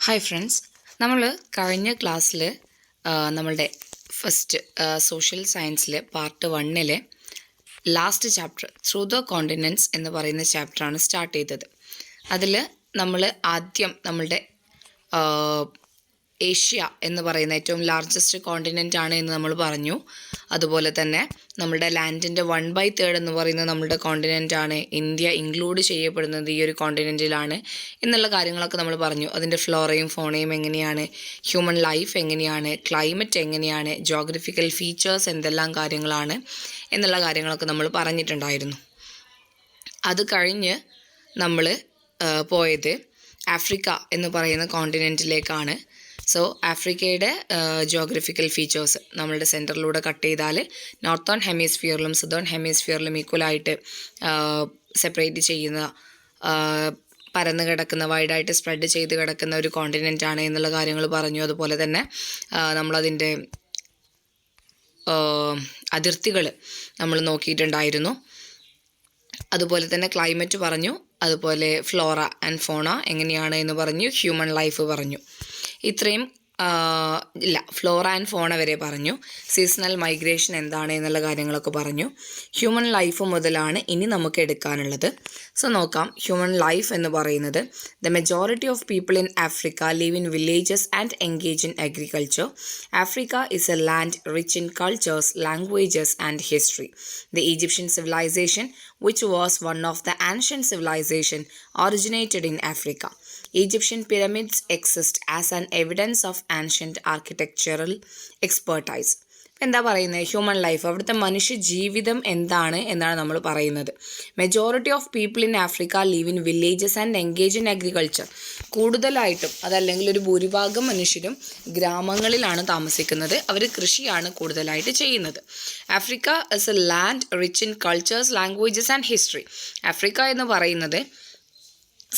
Hi friends, നമ്മൾ കഴിഞ്ഞ ക്ലാസ്സിൽ നമ്മളുടെ ഫസ്റ്റ് സോഷ്യൽ സയൻസിൽ part 1 last chapter through the continents എന്ന് പറയുന്ന ചാപ്റ്ററാണ് സ്റ്റാർട്ട് ചെയ്തത്. അതിൽ നമ്മൾ ആദ്യം നമ്മളുടെ ഏഷ്യ എന്ന് പറയുന്ന ഏറ്റവും ലാർജസ്റ്റ് കോണ്ടിനെൻ്റ് ആണ് എന്ന് നമ്മൾ പറഞ്ഞു. അതുപോലെ തന്നെ നമ്മുടെ ലാൻഡിൻ്റെ 1/3 എന്ന് പറയുന്നത് നമ്മുടെ കോണ്ടിനെൻ്റ് ആണ്. ഇന്ത്യ ഇൻക്ലൂഡ് ചെയ്യപ്പെടുന്നത് ഈ ഒരു കോണ്ടിനെൻറ്റിലാണ് എന്നുള്ള കാര്യങ്ങളൊക്കെ നമ്മൾ പറഞ്ഞു. അതിൻ്റെ ഫ്ലോറയും ഫോണയും എങ്ങനെയാണ്, ഹ്യൂമൻ ലൈഫ് എങ്ങനെയാണ്, ക്ലൈമറ്റ് എങ്ങനെയാണ്, ജോഗ്രഫിക്കൽ ഫീച്ചേഴ്സ് എന്തെല്ലാം കാര്യങ്ങളാണ് എന്നുള്ള കാര്യങ്ങളൊക്കെ നമ്മൾ പറഞ്ഞിട്ടുണ്ടായിരുന്നു. അത് കഴിഞ്ഞ് നമ്മൾ പോയത് ആഫ്രിക്ക എന്ന് പറയുന്ന കോണ്ടിനെൻറ്റിലേക്കാണ്. സോ ആഫ്രിക്കയുടെ ജോഗ്രഫിക്കൽ ഫീച്ചേഴ്സ് നമ്മളുടെ സെൻറ്ററിലൂടെ കട്ട് ചെയ്താൽ നോർത്തേൺ ഹെമിസ്ഫിയറിലും സദേൺ ഹെമിസ്ഫിയറിലും ഈക്വലായിട്ട് സെപ്പറേറ്റ് ചെയ്യുന്ന പരന്ന് കിടക്കുന്ന വൈഡായിട്ട് സ്പ്രെഡ് ചെയ്ത് കിടക്കുന്ന ഒരു കോണ്ടിനെൻ്റ് ആണ് എന്നുള്ള കാര്യങ്ങൾ പറഞ്ഞു. അതുപോലെ തന്നെ നമ്മളതിൻ്റെ അതിർത്തികൾ നമ്മൾ നോക്കിയിട്ടുണ്ടായിരുന്നു. അതുപോലെ തന്നെ ക്ലൈമറ്റ് പറഞ്ഞു, അതുപോലെ ഫ്ലോറ ആൻഡ് ഫോണ എങ്ങനെയാണ് എന്ന് പറഞ്ഞു, ഹ്യൂമൻ ലൈഫ് പറഞ്ഞു. ഇത്രയും ഫ്ലോറ ആൻഡ് ഫോണ വരെ പറഞ്ഞു. സീസണൽ മൈഗ്രേഷൻ എന്താണ് എന്നുള്ള കാര്യങ്ങളൊക്കെ പറഞ്ഞു. ഹ്യൂമൻ ലൈഫ് മുതലാണ് ഇനി നമുക്ക് എടുക്കാനുള്ളത്. സോ നോക്കാം. ഹ്യൂമൻ ലൈഫ് എന്ന് പറയുന്നത് the majority of people in Africa live in villages and engage in agriculture. Africa is a land rich in cultures, languages and history. The Egyptian civilisation which was one of the ancient civilization originated in Africa. Egyptian pyramids exist as an evidence of ancient architectural expertise. എന്താ പറയുന്നത്? Human life, അവിടുത്തെ മനുഷ്യ ജീവിതം എന്താണ് എന്നാണ് നമ്മൾ പറയുന്നത്. Majority of people in Africa leave in villages and engage in agriculture. കൂടുതലായിട്ടും അതല്ലെങ്കിൽ ഒരു ഭൂരിഭാഗം മനുഷ്യരും ഗ്രാമങ്ങളിലാണ് താമസിക്കുന്നത്. അവർ കൃഷിയാണ് കൂടുതലായിട്ട് ചെയ്യുന്നത്. Africa is a land rich in cultures, languages and history. Africa എന്ന് പറയുന്നത്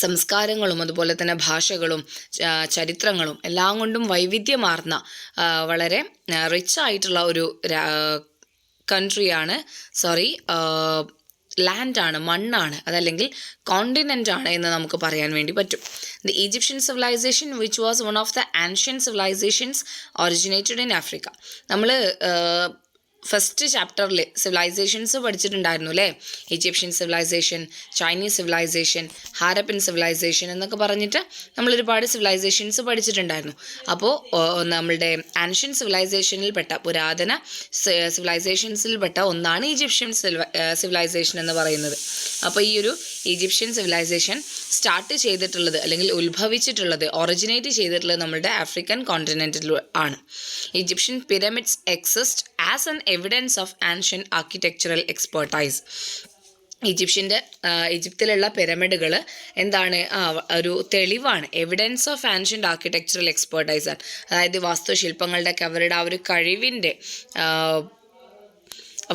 സംസ്കാരങ്ങളും അതുപോലെ തന്നെ ഭാഷകളും ചരിത്രങ്ങളും എല്ലാം കൊണ്ടും വൈവിധ്യമാർന്ന വളരെ റിച്ച് ആയിട്ടുള്ള ഒരു കൺട്രിയാണ്, ലാൻഡാണ്, മണ്ണാണ്, അതല്ലെങ്കിൽ കോണ്ടിനെൻ്റ് ആണ് എന്ന് നമുക്ക് പറയാൻ വേണ്ടി പറ്റും. The Egyptian civilisation which was one of the ancient civilisations originated in Africa. നമ്മൾ ഫസ്റ്റ് ചാപ്റ്ററിൽ സിവിലൈസേഷൻസ് പഠിച്ചിട്ടുണ്ടായിരുന്നു അല്ലേ? Egyptian civilisation, Chinese civilisation, Harappan civilisation എന്നൊക്കെ പറഞ്ഞിട്ട് നമ്മൾ ഒരുപാട് സിവിലൈസേഷൻസ് പഠിച്ചിട്ടുണ്ടായിരുന്നു. അപ്പോൾ നമ്മളുടെ ആൻഷ്യൻ സിവിലൈസേഷനിൽപ്പെട്ട, പുരാതന സിവിലൈസേഷൻസിൽപ്പെട്ട ഒന്നാണ് ഈജിപ്ഷ്യൻ സിവിലൈസേഷൻ എന്ന് പറയുന്നത്. അപ്പോൾ ഈ ഒരു ഈജിപ്ഷ്യൻ സിവിലൈസേഷൻ സ്റ്റാർട്ട് ചെയ്തിട്ടുള്ളത് അല്ലെങ്കിൽ ഉത്ഭവിച്ചിട്ടുള്ളത്, ഒറിജിനേറ്റ് ചെയ്തിട്ടുള്ളത് നമ്മുടെ ആഫ്രിക്കൻ കോണ്ടിനെൻറ്റിൽ ആണ്. Egyptian pyramids exist as an evidence of ancient architectural expertise. ഈജിപ്തിലുള്ള പിരമിഡുകൾ എന്താണ്? ഒരു തെളിവാണ്, evidence of ancient architectural expertise ആണ്. അതായത് വാസ്തുശില്പങ്ങളുടെയൊക്കെ അവരുടെ ആ ഒരു കഴിവിൻ്റെ,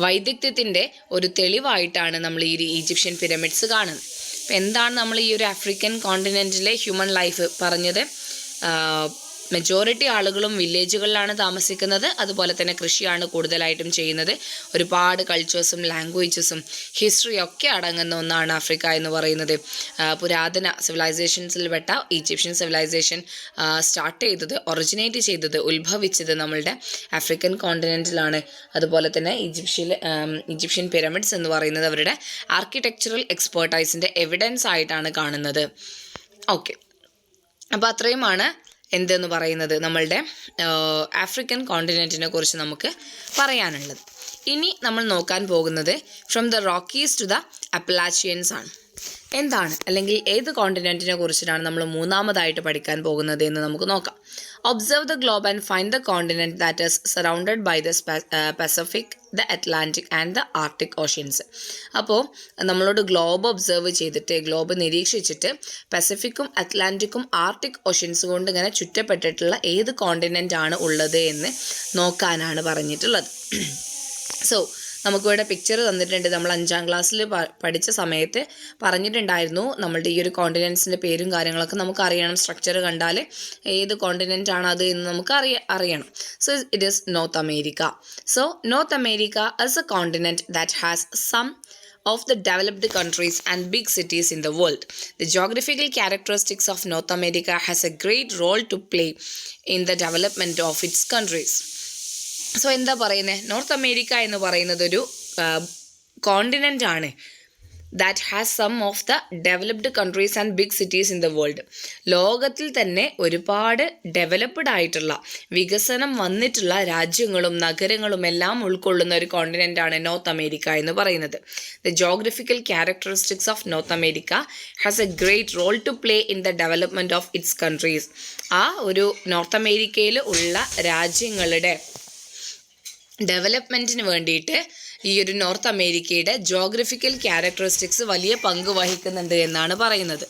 വൈദഗ്ധ്യത്തിൻ്റെ ഒരു തെളിവായിട്ടാണ് നമ്മൾ ഈ ഈജിപ്ഷ്യൻ പിരമിഡ്സ് കാണുന്നത്. അപ്പോൾ എന്താണ് നമ്മൾ ഈ ഒരു ആഫ്രിക്കൻ കോണ്ടിനെൻറ്റിലെ ഹ്യൂമൻ ലൈഫ് പറഞ്ഞത്? മെജോറിറ്റി ആളുകളും വില്ലേജുകളിലാണ് താമസിക്കുന്നത്. അതുപോലെ തന്നെ കൃഷിയാണ് കൂടുതലായിട്ടും ചെയ്യുന്നത്. ഒരുപാട് കൾച്ചേഴ്സും ലാംഗ്വേജസും ഹിസ്റ്ററി ഒക്കെ അടങ്ങുന്ന ഒന്നാണ് ആഫ്രിക്ക എന്ന് പറയുന്നത്. പുരാതന സിവിലൈസേഷൻസിൽപ്പെട്ട ഈജിപ്ഷ്യൻ സിവിലൈസേഷൻ സ്റ്റാർട്ട് ചെയ്തത്, ഒറിജിനേറ്റ് ചെയ്തത്, ഉത്ഭവിച്ചത് നമ്മളുടെ ആഫ്രിക്കൻ കോണ്ടിനെൻറ്റിലാണ്. അതുപോലെ തന്നെ ഈജിപ്ഷ്യൻ പിരമിഡ്സ് എന്ന് പറയുന്നത് അവരുടെ ആർക്കിടെക്ചറൽ എക്സ്പെർട്ടൈസിൻ്റെ എവിഡൻസ് ആയിട്ടാണ് കാണുന്നത്. ഓക്കെ, അപ്പോൾ അത്രയുമാണ് എന്തെന്ന് പറയുന്നത് നമ്മളുടെ ആഫ്രിക്കൻ കോണ്ടിനെൻറ്റിനെ കുറിച്ച് നമുക്ക് പറയാനുള്ളത്. ഇനി നമ്മൾ നോക്കാൻ പോകുന്നത് from the Rockies to the Appalachians ആണ്. എന്താണ്, അല്ലെങ്കിൽ ഏത് കോണ്ടിനെൻറ്റിനെ കുറിച്ചിട്ടാണ് നമ്മൾ മൂന്നാമതായിട്ട് പഠിക്കാൻ പോകുന്നത് എന്ന് നമുക്ക് നോക്കാം. Observe the globe and find the continent that is surrounded by the Pacific, the Atlantic and the Arctic oceans. അപ്പോൾ നമ്മളോട് ഗ്ലോബ് ഒബ്സർവ് ചെയ്തിട്ട്, ഗ്ലോബ് നിരീക്ഷിച്ചിട്ട് പസഫിക്കും അറ്റ്ലാന്റിക്കും ആർട്ടിക് ഓഷ്യൻസ് കൊണ്ട് ഇങ്ങനെ ചുറ്റപ്പെട്ടിട്ടുള്ള ഏത് കോണ്ടിനെൻ്റ് ആണ് ഉള്ളത് എന്ന് നോക്കാനാണ് പറഞ്ഞിട്ടുള്ളത്. സോ നമുക്കിവിടെ പിക്ചർ തന്നിട്ടുണ്ട്. നമ്മൾ 5ാം ക്ലാസ്സിൽ പഠിച്ച സമയത്ത് പറഞ്ഞിട്ടുണ്ടായിരുന്നു നമ്മളുടെ ഈ ഒരു കോണ്ടിനെൻറ്റ്സിൻ്റെ പേരും കാര്യങ്ങളൊക്കെ നമുക്ക് അറിയണം. സ്ട്രക്ചർ കണ്ടാൽ ഏത് കോണ്ടിനെൻ്റ് ആണ് അത് എന്ന് നമുക്ക് അറിയണം. So it is North America. So North America is a continent that has some of the developed countries and big cities in the world. The geographical characteristics of North America has a great role to play in the development of its countries. So എന്താ പറയുന്നത്, North America എന്ന് പറയുന്നത് ഒരു continent ആണ് that has some of the developed countries and big cities in the world. ലോകത്തിൽ തന്നെ ഒരുപാട് developed ആയിട്ടുള്ള, വികസനം വന്നിട്ടുള്ള രാജ്യങ്ങളും നഗരങ്ങളും എല്ലാം ഉൾക്കൊള്ളുന്ന ഒരു കോണ്ടിനെൻ്റ് ആണ് നോർത്ത് അമേരിക്ക എന്ന് പറയുന്നത്. The geographical characteristics of North America has a great role to play in the development of its countries. ആ ഒരു നോർത്ത് അമേരിക്കയിൽ ഉള്ള രാജ്യങ്ങളുടെ ഡെവലപ്മെൻറ്റിന് വേണ്ടിയിട്ട് ഈ ഒരു നോർത്ത് അമേരിക്കയുടെ ജോഗ്രഫിക്കൽ ക്യാരക്ടറിസ്റ്റിക്സ് വലിയ പങ്ക് വഹിക്കുന്നുണ്ട് എന്നാണ് പറയുന്നത്.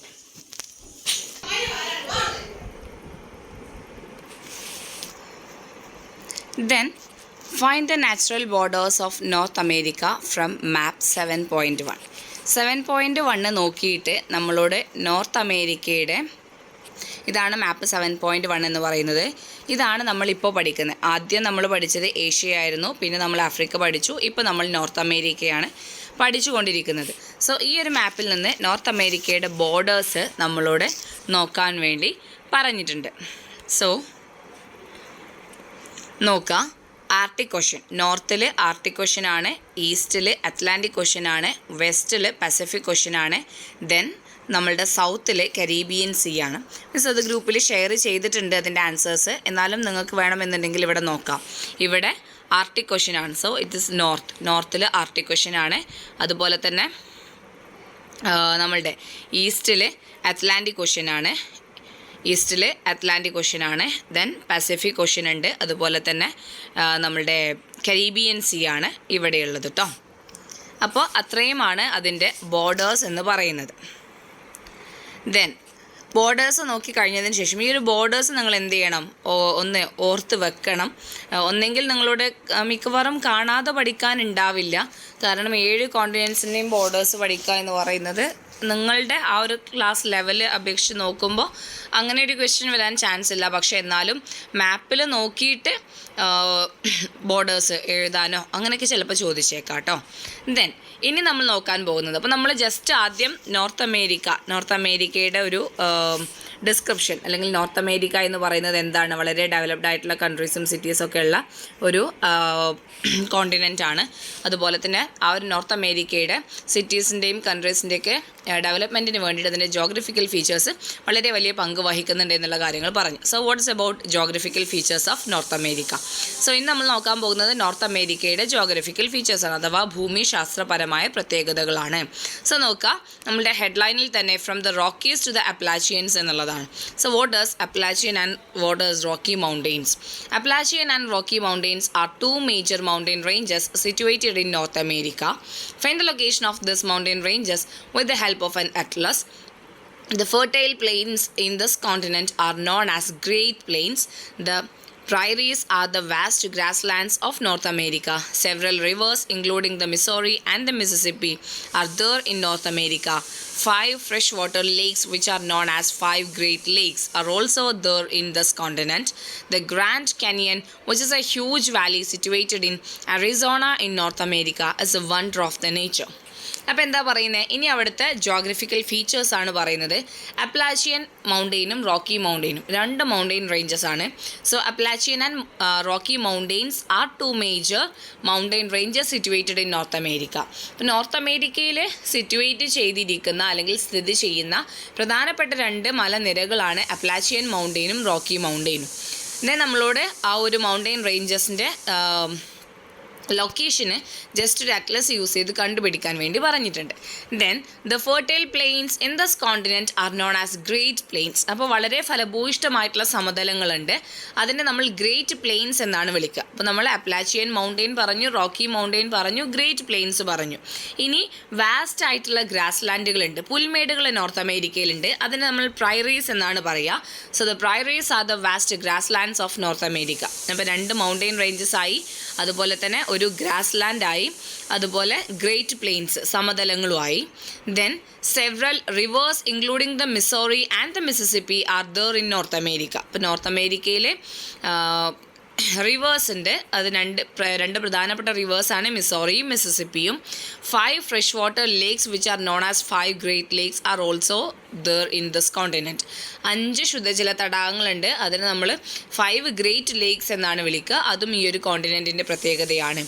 Then find the natural borders of North America from map 7.1. 7.1 നോക്കിയിട്ട് നമ്മളോട് നോർത്ത് അമേരിക്കയുടെ, ഇതാണ് മാപ്പ് 7.1 എന്ന് പറയുന്നത്. ഇതാണ് നമ്മളിപ്പോൾ പഠിക്കുന്നത്. ആദ്യം നമ്മൾ പഠിച്ചത് ഏഷ്യ ആയിരുന്നു, പിന്നെ നമ്മൾ ആഫ്രിക്ക പഠിച്ചു, ഇപ്പോൾ നമ്മൾ നോർത്ത് അമേരിക്കയാണ് പഠിച്ചുകൊണ്ടിരിക്കുന്നത്. സോ ഈ ഒരു മാപ്പിൽ നിന്ന് നോർത്ത് അമേരിക്കയുടെ ബോർഡേഴ്സ് നമ്മളോട് നോക്കാൻ വേണ്ടി പറഞ്ഞിട്ടുണ്ട്. സോ നോക്കാം. ആർട്ടിക് ഓഷ്യൻ, നോർത്തിൽ ആർട്ടിക് ഓഷ്യൻ ആണ്, ഈസ്റ്റിൽ അറ്റ്ലാന്റിക് ഓഷ്യൻ ആണ്, വെസ്റ്റിൽ പസഫിക് ഓഷ്യൻ ആണ്, ദെൻ നമ്മളുടെ സൗത്തിൽ കരീബിയൻ സീ ആണ്. മീൻസ് അത് ഗ്രൂപ്പിൽ ഷെയർ ചെയ്തിട്ടുണ്ട് അതിൻ്റെ ആൻസേഴ്സ്. എന്നാലും നിങ്ങൾക്ക് വേണമെന്നുണ്ടെങ്കിൽ ഇവിടെ നോക്കാം. ഇവിടെ ആർട്ടിക് ഓഷ്യൻ ആണ്. സോ ഇറ്റ് ഇസ് നോർത്തിൽ ആർട്ടിക് ഓഷ്യൻ ആണ്. അതുപോലെ തന്നെ നമ്മളുടെ ഈസ്റ്റിൽ അറ്റ്ലാന്റിക് ഓഷ്യൻ ആണ്, ദെൻ പസഫിക് ഓഷ്യൻ ഉണ്ട്. അതുപോലെ തന്നെ നമ്മളുടെ കരീബിയൻ സീ ആണ് ഇവിടെയുള്ളത് കേട്ടോ. അപ്പോൾ അത്രയുമാണ് അതിൻ്റെ ബോർഡേഴ്സ് എന്ന് പറയുന്നത്. ദെൻ ബോർഡേഴ്സ് നോക്കി കഴിഞ്ഞതിന് ശേഷം ഈ ഒരു ബോർഡേഴ്സ് നിങ്ങൾ എന്ത് ചെയ്യണം, ഒന്ന് ഓർത്ത് വെക്കണം. ഒന്നെങ്കിൽ നിങ്ങളോട് മിക്കവാറും കാണാതെ പഠിക്കാനുണ്ടാവില്ല. കാരണം 7 കോണ്ടിനെൻസിൻ്റെയും ബോർഡേഴ്സ് പഠിക്കുക എന്ന് പറയുന്നത് നിങ്ങളുടെ ആ ഒരു ക്ലാസ് ലെവൽ അപേക്ഷിച്ച് നോക്കുമ്പോൾ അങ്ങനെ ഒരു ക്വസ്റ്റ്യൻ വരാൻ ചാൻസ് ഇല്ല. പക്ഷേ എന്നാലും മാപ്പിൽ നോക്കിയിട്ട് ബോർഡേഴ്സ് എഴുതാനോ അങ്ങനെയൊക്കെ ചിലപ്പോൾ ചോദിച്ചേക്കാം കേട്ടോ. ദെൻ ഇനി നമ്മൾ നോക്കാൻ പോകുന്നത്, അപ്പോൾ നമ്മൾ ജസ്റ്റ് ആദ്യം നോർത്ത് അമേരിക്കയുടെ ഒരു ഡിസ്ക്രിപ്ഷൻ, അല്ലെങ്കിൽ നോർത്ത് അമേരിക്ക എന്ന് പറയുന്നത് എന്താണ്, വളരെ ഡെവലപ്ഡ് ആയിട്ടുള്ള കൺട്രീസും സിറ്റീസൊക്കെ ഉള്ള ഒരു കോണ്ടിനെൻ്റ് ആണ്. അതുപോലെ തന്നെ ആ ഒരു നോർത്ത് അമേരിക്കയുടെ സിറ്റീസിൻ്റെയും കൺട്രീസിൻ്റെയൊക്കെ ഡെവലപ്മെൻറ്റിന് വേണ്ടിയിട്ട് അതിൻ്റെ ജോഗ്രഫിക്കൽ ഫീച്ചേഴ്സ് വളരെ വലിയ പങ്ക് വഹിക്കുന്നുണ്ട് എന്നുള്ള കാര്യങ്ങൾ പറഞ്ഞു. So what's about geographical features of North America. So ഇന്ന് നമ്മൾ നോക്കാൻ പോകുന്നത് നോർത്ത് അമേരിക്കയുടെ ജോഗ്രഫിക്കൽ ഫീച്ചേഴ്സാണ്, അഥവാ ഭൂമിശാസ്ത്രപരമായ പ്രത്യേകതകളാണ്. സോ നോക്കുക, നമ്മുടെ ഹെഡ്ലൈനിൽ തന്നെ from the Rockies to the Appalachians എന്നുള്ളതാണ്. So what does Appalachian and what does Rocky mountains? Appalachian and Rocky Mountains are two major mountain ranges situated in North America. Find the location of these mountain ranges with the help of an atlas. The fertile plains in this continent are known as Great Plains. The prairies are the vast grasslands of North America. Several rivers, including the Missouri and the Mississippi, are there in North America. 5 freshwater lakes, which are known as 5 Great Lakes, are also there in this continent. The Grand Canyon, which is a huge valley situated in Arizona in North America, is a wonder of the nature. അപ്പോൾ എന്താ പറയുന്നത്, ഇനി അവിടുത്തെ geographical features ആണ് പറയുന്നത്. Appalachian മൗണ്ടെയിനും Rocky മൗണ്ടെയിനും 2 mountain ranges ആണ്. So Appalachian and Rocky mountains are 2 major mountain ranges situated in North America. അപ്പോൾ നോർത്ത് അമേരിക്കയിൽ സിറ്റുവേറ്റ് ചെയ്തിരിക്കുന്ന അല്ലെങ്കിൽ സ്ഥിതി ചെയ്യുന്ന പ്രധാനപ്പെട്ട 2 മലനിരകളാണ് അപ്ലാച്ചിയൻ മൗണ്ടെയിനും റോക്കി മൗണ്ടെയിനും. പിന്നെ നമ്മളോട് ആ ഒരു മൗണ്ടെയിൻ റേഞ്ചസിൻ്റെ ലൊക്കേഷന് ജസ്റ്റ് ഒരു അറ്റ്ലസ് യൂസ് ചെയ്ത് കണ്ടുപിടിക്കാൻ വേണ്ടി പറഞ്ഞിട്ടുണ്ട്. Then the fertile plains in this continent are known as great plains. അപ്പോൾ വളരെ ഫലഭൂയിഷ്ടമായിട്ടുള്ള സമതലങ്ങളുണ്ട്, അതിനെ നമ്മൾ ഗ്രേറ്റ് പ്ലെയിൻസ് എന്നാണ് വിളിക്കുക. അപ്പോൾ നമ്മൾ അപ്ലാച്ചിയൻ മൗണ്ടെയിൻ പറഞ്ഞു, റോക്കി മൗണ്ടെയിൻ പറഞ്ഞു, ഗ്രേറ്റ് പ്ലെയിൻസ് പറഞ്ഞു. ഇനി വാസ്റ്റ് ആയിട്ടുള്ള ഗ്രാസ് ലാൻഡുകളുണ്ട്, പുൽമേടുകൾ നോർത്ത് അമേരിക്കയിലുണ്ട്, അതിനെ നമ്മൾ പ്രൈറീസ് എന്നാണ് പറയുക. So the prairies are the vast grass lands of North America. അപ്പോൾ 2 മൗണ്ടെയിൻ റേഞ്ചസ് ആയി, അതുപോലെ തന്നെ ഒരു ഗ്രാസ് ലാൻഡായി, അതുപോലെ ഗ്രേറ്റ് പ്ലെയിൻസ് സമതലങ്ങളുമായി. Then several rivers including the Missouri and the Mississippi are there in North America. ഇപ്പോൾ നോർത്ത് അമേരിക്കയിൽ റിവേഴ്സ് ഉണ്ട്. അത് രണ്ട് പ്രധാനപ്പെട്ട റിവേഴ്സാണ് മിസോറിയും മിസിസിപ്പിയും. 5 fresh water lakes which are known as 5 great lakes are also there in this continent. 5 ശുദ്ധജല തടാകങ്ങളുണ്ട്. അതിന് നമ്മൾ 5 ഗ്രേറ്റ് ലേക്സ് എന്നാണ് വിളിക്കുക. അതും ഈ ഒരു കോണ്ടിനെൻറ്റിൻ്റെ പ്രത്യേകതയാണ്.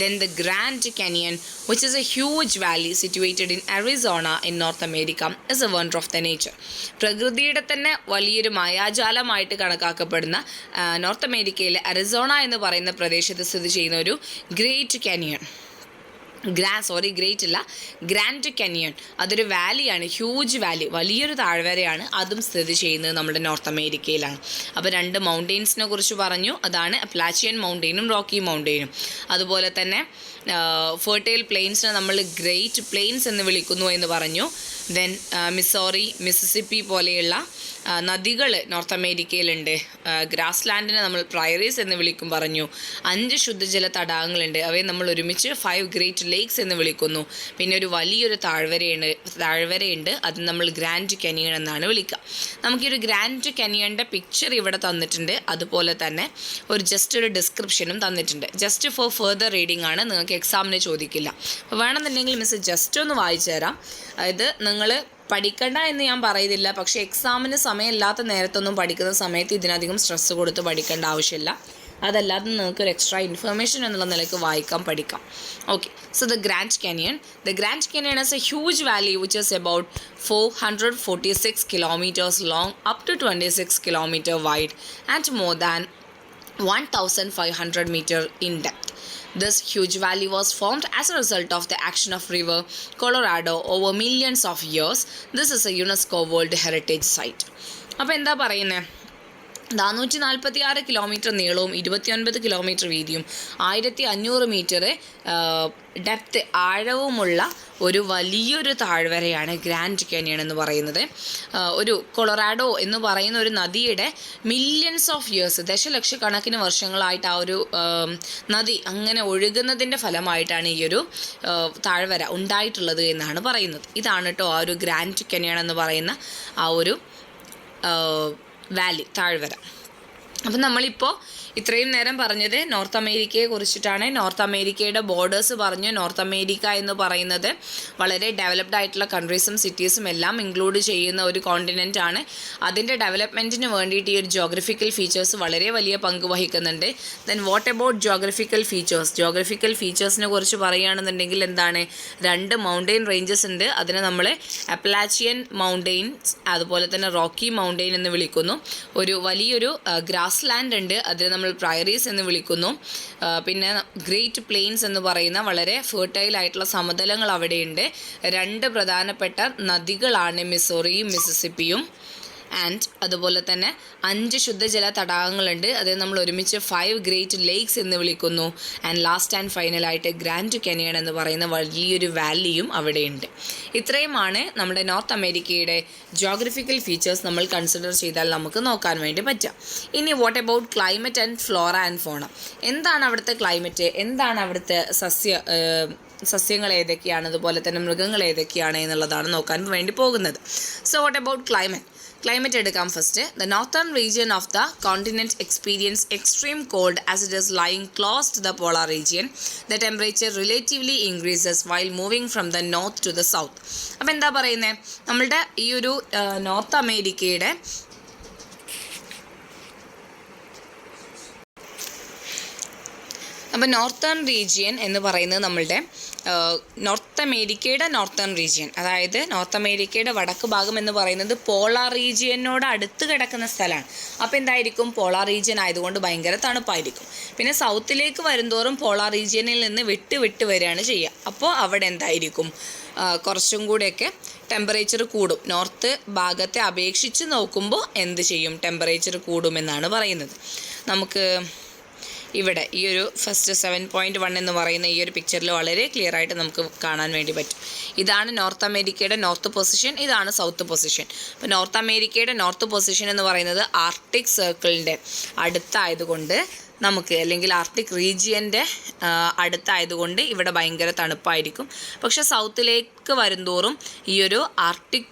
Then the grand canyon which is a huge valley situated in Arizona in North America is a wonder of the nature. പ്രകൃതിയുടെ തന്നെ വലിയൊരു മായാജാലമായിട്ട് കണക്കാക്കപ്പെടുന്ന നോർത്ത് അമേരിക്കയിലെ അരിസോണ എന്ന് പറയുന്ന പ്രദേശത്ത് സ്ഥിതി ചെയ്യുന്ന ഒരു ഗ്രേറ്റ് കാനിയൺ. ഗ്രേറ്റ് അല്ല, ഗ്രാൻഡ് കാനിയൺ. അതൊരു വാലിയാണ്, ഹ്യൂജ് വാലി, വലിയൊരു താഴ്വരയാണ്. അതും സ്ഥിതി ചെയ്യുന്നത് നമ്മുടെ നോർത്ത് അമേരിക്കയിലാണ്. അപ്പോൾ 2 മൗണ്ടെയിൻസിനെ കുറിച്ച് പറഞ്ഞു. അതാണ് അപ്ലാച്ചിയൻ മൗണ്ടെയിനും റോക്കി മൗണ്ടെയിനും. അതുപോലെ തന്നെ ഫെർട്ടൈൽ പ്ലെയിൻസിനെ നമ്മൾ ഗ്രേറ്റ് പ്ലെയിൻസ് എന്ന് വിളിക്കുന്നു എന്ന് പറഞ്ഞു. ദെൻ മിസോറി, മിസിസിപ്പി പോലെയുള്ള നദികൾ നോർത്ത് അമേരിക്കയിലുണ്ട്. ഗ്രാസ് ലാൻഡിനെ നമ്മൾ പ്രയറീസ് എന്ന് വിളിക്കും പറഞ്ഞു. 5 ശുദ്ധജല തടാകങ്ങളുണ്ട്. അവയെ നമ്മൾ ഒരുമിച്ച് 5 ഗ്രേറ്റ് ലേക്സ് എന്ന് വിളിക്കുന്നു. പിന്നെ ഒരു വലിയൊരു താഴ്വരയുണ്ട്. അത് നമ്മൾ ഗ്രാൻഡ് കാനിയൺ എന്നാണ് വിളിക്കുക. നമുക്കൊരു ഗ്രാൻഡ് കാനിയൻ്റെ പിക്ചർ ഇവിടെ തന്നിട്ടുണ്ട്. അതുപോലെ തന്നെ ജസ്റ്റ് ഒരു ഡിസ്ക്രിപ്ഷനും തന്നിട്ടുണ്ട്. ജസ്റ്റ് ഫോർ ഫെർദർ റീഡിംഗ് ആണ്, നിങ്ങൾക്ക് എക്സാമിന് ചോദിക്കില്ല. അപ്പോൾ വേണമെന്നുണ്ടെങ്കിൽ മിസ് ജസ്റ്റ് ഒന്ന് വായിച്ചു തരാം. അതായത് നിങ്ങൾ പഠിക്കണ്ട എന്ന് ഞാൻ പറയുന്നില്ല, പക്ഷേ എക്സാമിന് സമയമില്ലാത്ത നേരത്തൊന്നും പഠിക്കുന്ന സമയത്ത് ഇതിനധികം സ്ട്രെസ്സ് കൊടുത്ത് പഠിക്കേണ്ട ആവശ്യമില്ല. അതല്ലാതെ നിങ്ങൾക്ക് ഒരു എക്സ്ട്രാ ഇൻഫർമേഷൻ എന്നുള്ള നിലയ്ക്ക് പഠിക്കാം. Okay, so the Grand Canyon is a huge valley which is about 446 kilometers long, up to 26 kilometer wide and more than 1,500 meter in depth. This huge valley was formed as a result of the action of river Colorado over millions of years. This is a UNESCO World Heritage Site. അപ്പോൾ എന്താ പറയുന്നത്? 446 kilometre നീളവും 29 kilometre വീതിയും 1500 metre depth ആഴവുമുള്ള ഒരു വലിയൊരു താഴ്വരയാണ് grand കാനിയൺ എന്ന് പറയുന്നത്. ഒരു കൊളറാഡോ എന്ന് പറയുന്ന ഒരു നദിയുടെ മില്യൺസ് ഓഫ് ഇയേഴ്സ്, ദശലക്ഷക്കണക്കിന് വർഷങ്ങളായിട്ട് ആ ഒരു നദി അങ്ങനെ ഒഴുകുന്നതിൻ്റെ ഫലമായിട്ടാണ് ഈ ഒരു താഴ്വര ഉണ്ടായിട്ടുള്ളത് എന്നാണ് പറയുന്നത്. ഇതാണ് കേട്ടോ ആ ഒരു ഗ്രാൻഡ് കാനിയൺ എന്ന് പറയുന്ന ആ ഒരു വാലി, താഴ്വര. അപ്പം നമ്മളിപ്പോൾ ഇത്രയും നേരം പറഞ്ഞത് നോർത്ത് അമേരിക്കയെ കുറിച്ചിട്ടാണ്. നോർത്ത് അമേരിക്കയുടെ ബോർഡേഴ്സ് പറഞ്ഞു. നോർത്ത് അമേരിക്ക എന്ന് പറയുന്നത് വളരെ ഡെവലപ്ഡ് ആയിട്ടുള്ള കൺട്രീസും സിറ്റീസും എല്ലാം ഇൻക്ലൂഡ് ചെയ്യുന്ന ഒരു കോണ്ടിനെൻ്റ് ആണ്. അതിൻ്റെ ഡെവലപ്മെൻറ്റിന് വേണ്ടിയിട്ട് ഈ ഒരു ജോഗ്രഫിക്കൽ ഫീച്ചേഴ്സ് വളരെ വലിയ പങ്ക് വഹിക്കുന്നുണ്ട്. ദെൻ വാട്ട് അബൌട്ട് ജോഗ്രഫിക്കൽ ഫീച്ചേഴ്സിനെ കുറിച്ച് പറയുകയാണെന്നുണ്ടെങ്കിൽ എന്താണ്? 2 മൗണ്ടെയിൻ റേഞ്ചസ് ഉണ്ട്. അതിനെ നമ്മൾ അപ്ലാച്ചിയൻ മൗണ്ടെയിൻസ് അതുപോലെ തന്നെ റോക്കി മൗണ്ടെയിൻ എന്ന് വിളിക്കുന്നു. ഒരു വലിയൊരു ഗ്രാസ് ലാൻഡ് ഉണ്ട്, അതിന് നമ്മൾ പ്രയറീസ് എന്ന് വിളിക്കുന്നു. പിന്നെ ഗ്രേറ്റ് പ്ലെയിൻസ് എന്ന് പറയുന്ന വളരെ ഫെർട്ടൈൽ ആയിട്ടുള്ള സമതലങ്ങൾ അവിടെയുണ്ട്. 2 പ്രധാനപ്പെട്ട നദികളാണ് മിസോറിയും മിസിസിപ്പിയും. ആൻഡ് അതുപോലെ തന്നെ 5 ശുദ്ധജല തടാകങ്ങളുണ്ട്. അത് നമ്മൾ ഒരുമിച്ച് 5 ഗ്രേറ്റ് ലേക്സ് എന്ന് വിളിക്കുന്നു. ആൻഡ് ലാസ്റ്റ് ആൻഡ് ഫൈനലായിട്ട് ഗ്രാൻഡ് കാനിയൺ എന്ന് പറയുന്ന വലിയൊരു വാലിയും അവിടെയുണ്ട്. ഇത്രയുമാണ് നമ്മുടെ നോർത്ത് അമേരിക്കയുടെ ജോഗ്രഫിക്കൽ ഫീച്ചേഴ്സ് നമ്മൾ കൺസിഡർ ചെയ്താൽ നമുക്ക് നോക്കാൻ വേണ്ടി പറ്റുക. ഇനി what about climate and Flora and ഫോണ? എന്താണ് അവിടുത്തെ ക്ലൈമറ്റ്? എന്താണ് അവിടുത്തെ സസ്യങ്ങൾ ഏതൊക്കെയാണ്, അതുപോലെ തന്നെ മൃഗങ്ങൾ ഏതൊക്കെയാണ് എന്നുള്ളതാണ് നോക്കാൻ വേണ്ടി പോകുന്നത്. സോ വാട്ട് അബൌട്ട് ക്ലൈമറ്റ് എടുക്കാം first. The northern region of the continent experience extreme cold as it is lying close to the polar region. The temperature relatively increases while moving from the north to the south. അപ്പോൾ എന്താ പറയുന്നത്? നമ്മളുടെ ഈ ഒരു north അമേരിക്കയുടെ അപ്പോൾ northern region എന്ന് പറയുന്നത് നമ്മളുടെ നോർത്ത് അമേരിക്കയുടെ നോർത്തേൺ റീജിയൻ, അതായത് നോർത്ത് അമേരിക്കയുടെ വടക്ക് ഭാഗം എന്ന് പറയുന്നത് പോളാർ റീജിയനോട് അടുത്ത് കിടക്കുന്ന സ്ഥലമാണ്. അപ്പോൾ എന്തായിരിക്കും? പോളാർ റീജിയൻ ആയതുകൊണ്ട് ഭയങ്കര തണുപ്പായിരിക്കും. പിന്നെ സൗത്തിലേക്ക് വരുന്തോറും പോളാർ റീജിയനിൽ നിന്ന് വിട്ട് വരികയാണ് ചെയ്യുക. അപ്പോൾ അവിടെ എന്തായിരിക്കും? കുറച്ചും കൂടെയൊക്കെ ടെമ്പറേച്ചർ കൂടും. നോർത്ത് ഭാഗത്തെ അപേക്ഷിച്ച് നോക്കുമ്പോൾ എന്ത് ചെയ്യും? ടെമ്പറേച്ചർ കൂടുമെന്നാണ് പറയുന്നത്. നമുക്ക് ഇവിടെ ഈ ഒരു ഫസ്റ്റ് 7.1 എന്ന് പറയുന്ന ഈ ഒരു പിക്ചറിൽ വളരെ ക്ലിയർ ആയിട്ട് നമുക്ക് കാണാൻ വേണ്ടി പറ്റും. ഇതാണ് നോർത്ത് അമേരിക്കയുടെ നോർത്ത് പൊസിഷൻ, ഇതാണ് സൗത്ത് പൊസിഷൻ. അപ്പോൾ നോർത്ത് അമേരിക്കയുടെ നോർത്ത് പൊസിഷൻ എന്ന് പറയുന്നത് ആർട്ടിക് സർക്കിളിൻ്റെ അടുത്തായതുകൊണ്ട് നമുക്ക് അല്ലെങ്കിൽ ആർട്ടിക് റീജിയൻ്റെ അടുത്തായതുകൊണ്ട് ഇവിടെ ഭയങ്കര തണുപ്പായിരിക്കും. പക്ഷേ സൗത്തിലേക്ക് വരുന്തോറും ഈ ഒരു ആർട്ടിക്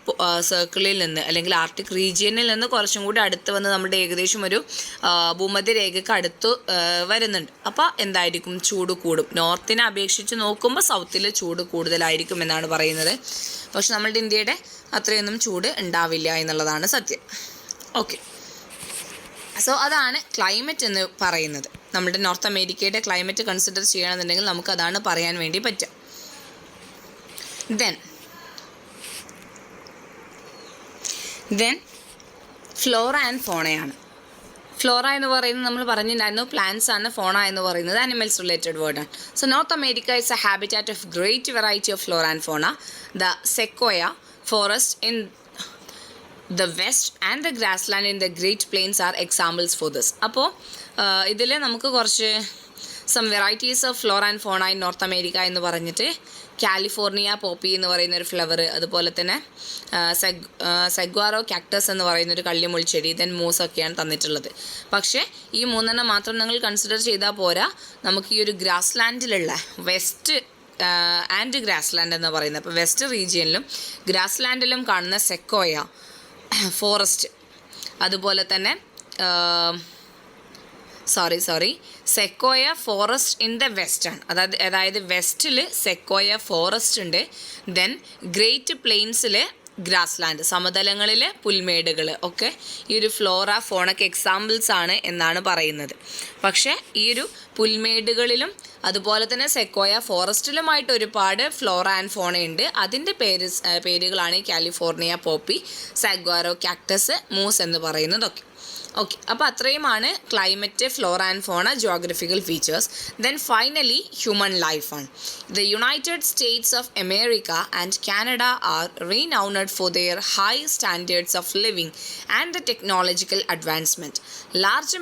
സർക്കിളിൽ നിന്ന് അല്ലെങ്കിൽ ആർട്ടിക് റീജിയനിൽ നിന്ന് കുറച്ചും കൂടി അടുത്ത് വന്ന് നമ്മുടെ ഏകദേശം ഒരു ഭൂമധ്യരേഖയ്ക്ക് അടുത്ത് വരുന്നുണ്ട്. അപ്പോൾ എന്തായിരിക്കും, ചൂട് കൂടും. നോർത്തിനെ അപേക്ഷിച്ച് നോക്കുമ്പോൾ സൗത്തിൽ ചൂട് കൂടുതലായിരിക്കും എന്നാണ് പറയുന്നത്. പക്ഷെ നമ്മളുടെ ഇന്ത്യയുടെ അത്രയൊന്നും ചൂട് ഉണ്ടാവില്ല എന്നുള്ളതാണ് സത്യം. ഓക്കെ, സോ അതാണ് ക്ലൈമറ്റ് എന്ന് പറയുന്നത്. നമ്മുടെ നോർത്ത് അമേരിക്കയുടെ ക്ലൈമറ്റ് കൺസിഡർ ചെയ്യണമെന്നുണ്ടെങ്കിൽ നമുക്കതാണ് പറയാൻ വേണ്ടി പറ്റുക. ദെൻ ഫ്ലോറ ആൻഡ് ഫോണയാണ്. ഫ്ലോറ എന്ന് പറയുന്നത് നമ്മൾ പറഞ്ഞിട്ടുണ്ടായിരുന്നു, പ്ലാന്റ്സ് ആണ്. ഫോണ എന്ന് പറയുന്നത് അനിമൽസ് റിലേറ്റഡ് വേർഡാണ്. So North America is a habitat of great variety of flora and fauna. The sequoia forest in the west and the grassland in the Great Plains are examples for this. അപ്പോൾ ഇതിൽ നമുക്ക് കുറച്ച് some varieties of flora and fauna in North America എന്ന് പറഞ്ഞിട്ട് California poppy എന്ന് പറയുന്നൊരു flower, അതുപോലെ തന്നെ സെഗ്വാറോ കാക്ടസ് എന്ന് പറയുന്നൊരു കള്ളിമുൾച്ചെടി, ദെൻ മൂസ് ഒക്കെയാണ് തന്നിട്ടുള്ളത്. പക്ഷേ ഈ 3 മാത്രം നിങ്ങൾ കൺസിഡർ ചെയ്താൽ പോരാ. നമുക്ക് ഈ ഒരു ഗ്രാസ്ലാൻഡിലുള്ള വെസ്റ്റ് ആൻഡ് ഗ്രാസ്ലാൻഡ് എന്ന് പറയുന്നത്, അപ്പോൾ വെസ്റ്റ് റീജിയനിലും ഗ്രാസ്ലാൻഡിലും കാണുന്ന സെക്കോയ ഫോറസ്റ്റ്, അതുപോലെ തന്നെ sequoia forest in the west ആണ്. അതായത് വെസ്റ്റിൽ സെക്കോയ ഫോറസ്റ്റ് ഉണ്ട്. ദെൻ ഗ്രേറ്റ് പ്ലെയിൻസിൽ ഗ്രാസ്ലാൻഡ്, സമതലങ്ങളിൽ പുൽമേടുകൾ ഒക്കെ ഈ ഒരു ഫ്ലോറ ഫോണയ്ക്ക് എക്സാമ്പിൾസ് ആണ് എന്നാണ് പറയുന്നത്. പക്ഷേ ഈ ഒരു പുൽമേടുകളിലും അതുപോലെ തന്നെ സെക്കോയ ഫോറസ്റ്റിലുമായിട്ട് ഒരുപാട് ഫ്ലോറ ആൻഡ് ഫോണയുണ്ട്. അതിൻ്റെ പേരുകളാണ് California poppy, saguaro cactus, moose എന്ന് പറയുന്നതൊക്കെ. ഓക്കെ, അപ്പോൾ അത്രയുമാണ് climate, flora and fauna, geographical features. Then finally human ലൈഫാണ്. The United States of America and Canada are renowned for their high standards of living and the technological advancement. Large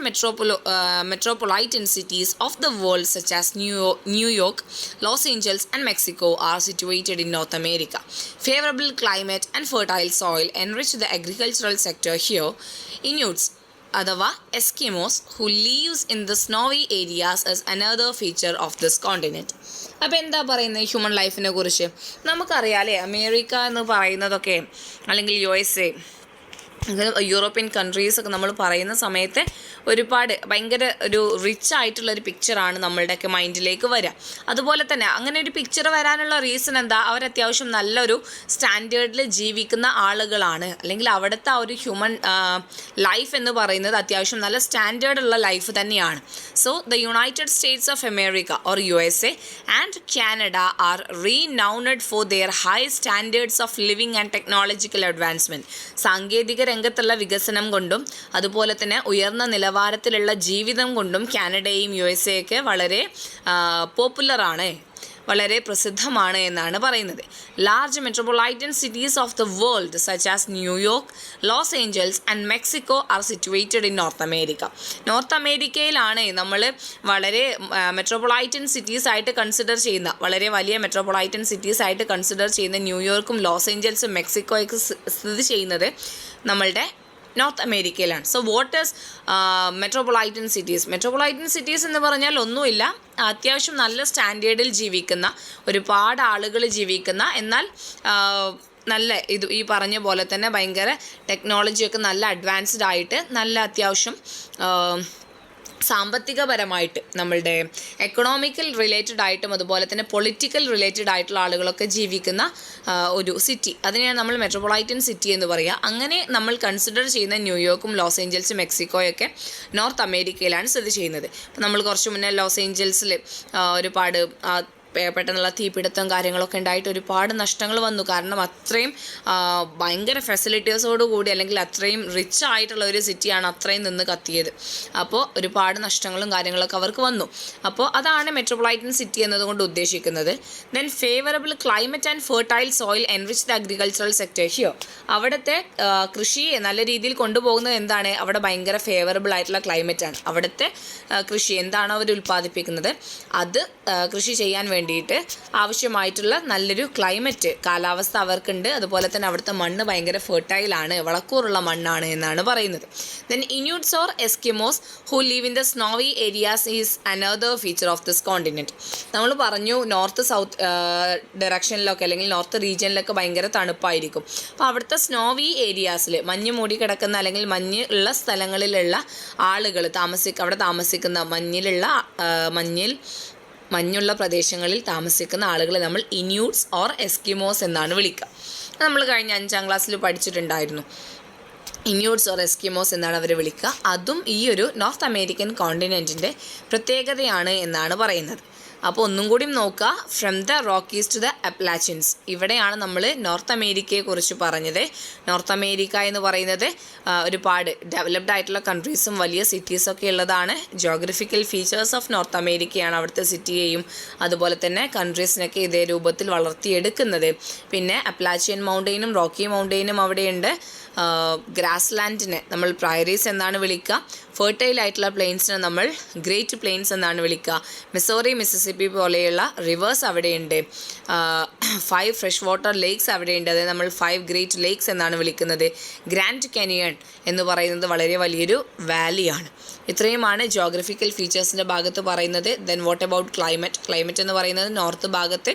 metropolitan cities of the world such as New York, Los Angeles and Mexico are situated in North America. Favorable climate and fertile soil enrich the agricultural sector here. Inuits അഥവാ Eskimos who lives in the snowy areas is another feature of this continent. അപ്പോൾ എന്താ പറയുന്നത് human ലൈഫിനെ കുറിച്ച്? നമുക്കറിയാമല്ലേ, America എന്ന് പറയുന്നതൊക്കെ അല്ലെങ്കിൽ USA, European കൺട്രീസൊക്കെ നമ്മൾ പറയുന്ന സമയത്ത് ഒരുപാട് ഭയങ്കര ഒരു റിച്ച് ആയിട്ടുള്ളൊരു പിക്ചറാണ് നമ്മളുടെയൊക്കെ മൈൻഡിലേക്ക് വരിക. അതുപോലെ തന്നെ അങ്ങനെ ഒരു പിക്ചർ വരാനുള്ള റീസൺ എന്താ? അവരത്യാവശ്യം നല്ലൊരു സ്റ്റാൻഡേർഡിൽ ജീവിക്കുന്ന ആളുകളാണ്, അല്ലെങ്കിൽ അവിടുത്തെ ആ ഒരു ഹ്യൂമൻ ലൈഫ് എന്ന് പറയുന്നത് അത്യാവശ്യം നല്ല സ്റ്റാൻഡേർഡുള്ള ലൈഫ് തന്നെയാണ്. So the United States of America or USA and Canada are renowned for their high standards of living and technological advancement. സാങ്കേതിക രംഗത്തുള്ള വികസനം കൊണ്ടും അതുപോലെ തന്നെ ഉയർന്ന നിലവാരത്തിലുള്ള ജീവിതം കൊണ്ടും കാനഡയും USA ഒക്കെ വളരെ പോപ്പുലറാണ്, വളരെ പ്രസിദ്ധമാണ് എന്നാണ് പറയുന്നത്. Large metropolitan cities of the world such as New York, Los Angeles and Mexico are situated in North America. North അമേരിക്കയിലാണ് നമ്മൾ വളരെ മെട്രോപൊളിറ്റൻ സിറ്റീസ് ആയിട്ട് കൺസിഡർ ചെയ്യുന്ന, വളരെ വലിയ മെട്രോപൊളിറ്റൻ സിറ്റീസ് ആയിട്ട് കൺസിഡർ ചെയ്യുന്ന ന്യൂയോർക്കും ലോസ് ഏഞ്ചൽസും മെക്സിക്കോയൊക്കെ സ്ഥിതി ചെയ്യുന്നത് നമ്മളുടെ നോർത്ത് അമേരിക്കയിലാണ്. So what is metropolitan cities? Metropolitan cities എന്ന് പറഞ്ഞാൽ ഒന്നുമില്ല, അത്യാവശ്യം നല്ല സ്റ്റാൻഡേർഡിൽ ജീവിക്കുന്ന, ഒരുപാട് ആളുകൾ ജീവിക്കുന്ന, എന്നാൽ നല്ല ഈ പറഞ്ഞ പോലെ തന്നെ ഭയങ്കര ടെക്നോളജിയൊക്കെ നല്ല അഡ്വാൻസ്ഡ് ആയിട്ട്, നല്ല അത്യാവശ്യം സാമ്പത്തികപരമായിട്ട്, നമ്മളുടെ എക്കണോമിക്കൽ റിലേറ്റഡ് ആയിട്ടും അതുപോലെ തന്നെ പൊളിറ്റിക്കൽ റിലേറ്റഡ് ആയിട്ടുള്ള ആളുകളൊക്കെ ജീവിക്കുന്ന ഒരു സിറ്റി, അതിനെയാണ് നമ്മൾ മെട്രോപൊളിറ്റൻ സിറ്റി എന്ന് പറയുക. അങ്ങനെ നമ്മൾ കൺസിഡർ ചെയ്യുന്ന ന്യൂയോർക്കും ലോസ് ഏഞ്ചൽസും മെക്സിക്കോയൊക്കെ നോർത്ത് അമേരിക്കയിലാണ് സ്ഥിതി ചെയ്യുന്നത്. അപ്പോൾ നമ്മൾ കുറച്ച് മുന്നേ ലോസ് ഏഞ്ചൽസിൽ ഒരുപാട് പെട്ടെന്നുള്ള തീപിടുത്തം കാര്യങ്ങളൊക്കെ ഉണ്ടായിട്ട് ഒരുപാട് നഷ്ടങ്ങൾ വന്നു. കാരണം അത്രയും ഭയങ്കര ഫെസിലിറ്റീസോടുകൂടി അല്ലെങ്കിൽ അത്രയും റിച്ച് ആയിട്ടുള്ള ഒരു സിറ്റിയാണ് അത്രയും നിന്ന് കത്തിയത്. അപ്പോൾ ഒരുപാട് നഷ്ടങ്ങളും കാര്യങ്ങളൊക്കെ അവർക്ക് വന്നു. അപ്പോൾ അതാണ് മെട്രോപൊളിറ്റൻ സിറ്റി എന്നതുകൊണ്ട് ഉദ്ദേശിക്കുന്നത്. Then favourable climate and fertile soil enrich the agricultural sector here. അവിടുത്തെ കൃഷിയെ നല്ല രീതിയിൽ കൊണ്ടുപോകുന്നത് എന്താണ്? അവിടെ ഭയങ്കര ഫേവറബിൾ ആയിട്ടുള്ള ക്ലൈമറ്റാണ്. അവിടുത്തെ കൃഷി എന്താണോ അവർ ഉൽപ്പാദിപ്പിക്കുന്നത് അത് കൃഷി ചെയ്യാൻ വേണ്ടി വേണ്ടിയിട്ട് ആവശ്യമായിട്ടുള്ള നല്ലൊരു ക്ലൈമറ്റ് കാലാവസ്ഥ അവർക്കുണ്ട്. അതുപോലെ തന്നെ അവിടുത്തെ മണ്ണ് ഭയങ്കര ഫെർട്ടൈലാണ്, വളക്കൂറുള്ള മണ്ണാണ് എന്നാണ് പറയുന്നത്. Then Inuits or Eskimos who leave in the snowy areas is another feature of this continent. നമ്മൾ പറഞ്ഞു നോർത്ത് സൗത്ത് ഡയറക്ഷനിലൊക്കെ അല്ലെങ്കിൽ നോർത്ത് റീജിയനിലൊക്കെ ഭയങ്കര തണുപ്പായിരിക്കും. അപ്പോൾ അവിടുത്തെ സ്നോവി ഏരിയാസിൽ മഞ്ഞ് മൂടി കിടക്കുന്ന അല്ലെങ്കിൽ മഞ്ഞ് ഉള്ള സ്ഥലങ്ങളിലുള്ള ആളുകൾ അവിടെ താമസിക്കുന്ന മഞ്ഞുള്ള പ്രദേശങ്ങളിൽ താമസിക്കുന്ന ആളുകളെ നമ്മൾ ഇന്യൂട്ട്സ് ഓർ എസ്കിമോസ് എന്നാണ് വിളിക്കുക. നമ്മൾ കഴിഞ്ഞ 5ാം ക്ലാസ്സിൽ പഠിച്ചിട്ടുണ്ടായിരുന്നു. ഇന്യൂട്ട്സ് ഓർ എസ്കിമോസ് എന്നാണ് അവർ വിളിക്കുക. അതും ഈ ഒരു നോർത്ത് അമേരിക്കൻ കോണ്ടിനെൻറ്റിൻ്റെ പ്രത്യേകതയാണ് എന്നാണ് പറയുന്നത്. അപ്പോൾ ഒന്നും കൂടി നോക്കുക. From the Rockies to the Appalachians, ഇവിടെയാണ് നമ്മൾ നോർത്ത് അമേരിക്കയെക്കുറിച്ച് പറഞ്ഞത്. നോർത്ത് അമേരിക്ക എന്ന് പറയുന്നത് ഒരുപാട് ഡെവലപ്ഡ് ആയിട്ടുള്ള കൺട്രീസും വലിയ സിറ്റീസൊക്കെ ഉള്ളതാണ്. ജോഗ്രഫിക്കൽ ഫീച്ചേഴ്സ് ഓഫ് നോർത്ത് അമേരിക്കയാണ് അവിടുത്തെ സിറ്റിയെയും അതുപോലെ തന്നെ കൺട്രീസിനൊക്കെ ഇതേ രൂപത്തിൽ വളർത്തിയെടുക്കുന്നത്. പിന്നെ അപ്ലാച്ചിയൻ മൗണ്ടെയിനും റോക്കി മൗണ്ടെയിനും അവിടെയുണ്ട്. ഗ്രാസ് ലാൻഡിനെ നമ്മൾ പ്രയറീസ് എന്നാണ് വിളിക്കുക. ഫെർട്ടൈൽ ആയിട്ടുള്ള പ്ലെയിൻസിനെ നമ്മൾ ഗ്രേറ്റ് പ്ലെയിൻസ് എന്നാണ് വിളിക്കുക. മിസോറി മിസിസിപ്പി പോലെയുള്ള റിവേഴ്സ് അവിടെയുണ്ട്. 5 ഫ്രഷ് വാട്ടർ ലേക്സ് അവിടെയുണ്ട്. അതായത് നമ്മൾ 5 ഗ്രേറ്റ് ലേക്സ് എന്നാണ് വിളിക്കുന്നത്. ഗ്രാൻഡ് കാനിയൺ എന്ന് പറയുന്നത് വളരെ വലിയൊരു വാലിയാണ്. ഇത്രയുമാണ് ജോഗ്രഫിക്കൽ ഫീച്ചേഴ്സിൻ്റെ ഭാഗത്ത് പറയുന്നത്. ദെൻ വാട്ട് അബൌട്ട് ക്ലൈമറ്റ് എന്ന് പറയുന്നത് നോർത്ത് ഭാഗത്ത്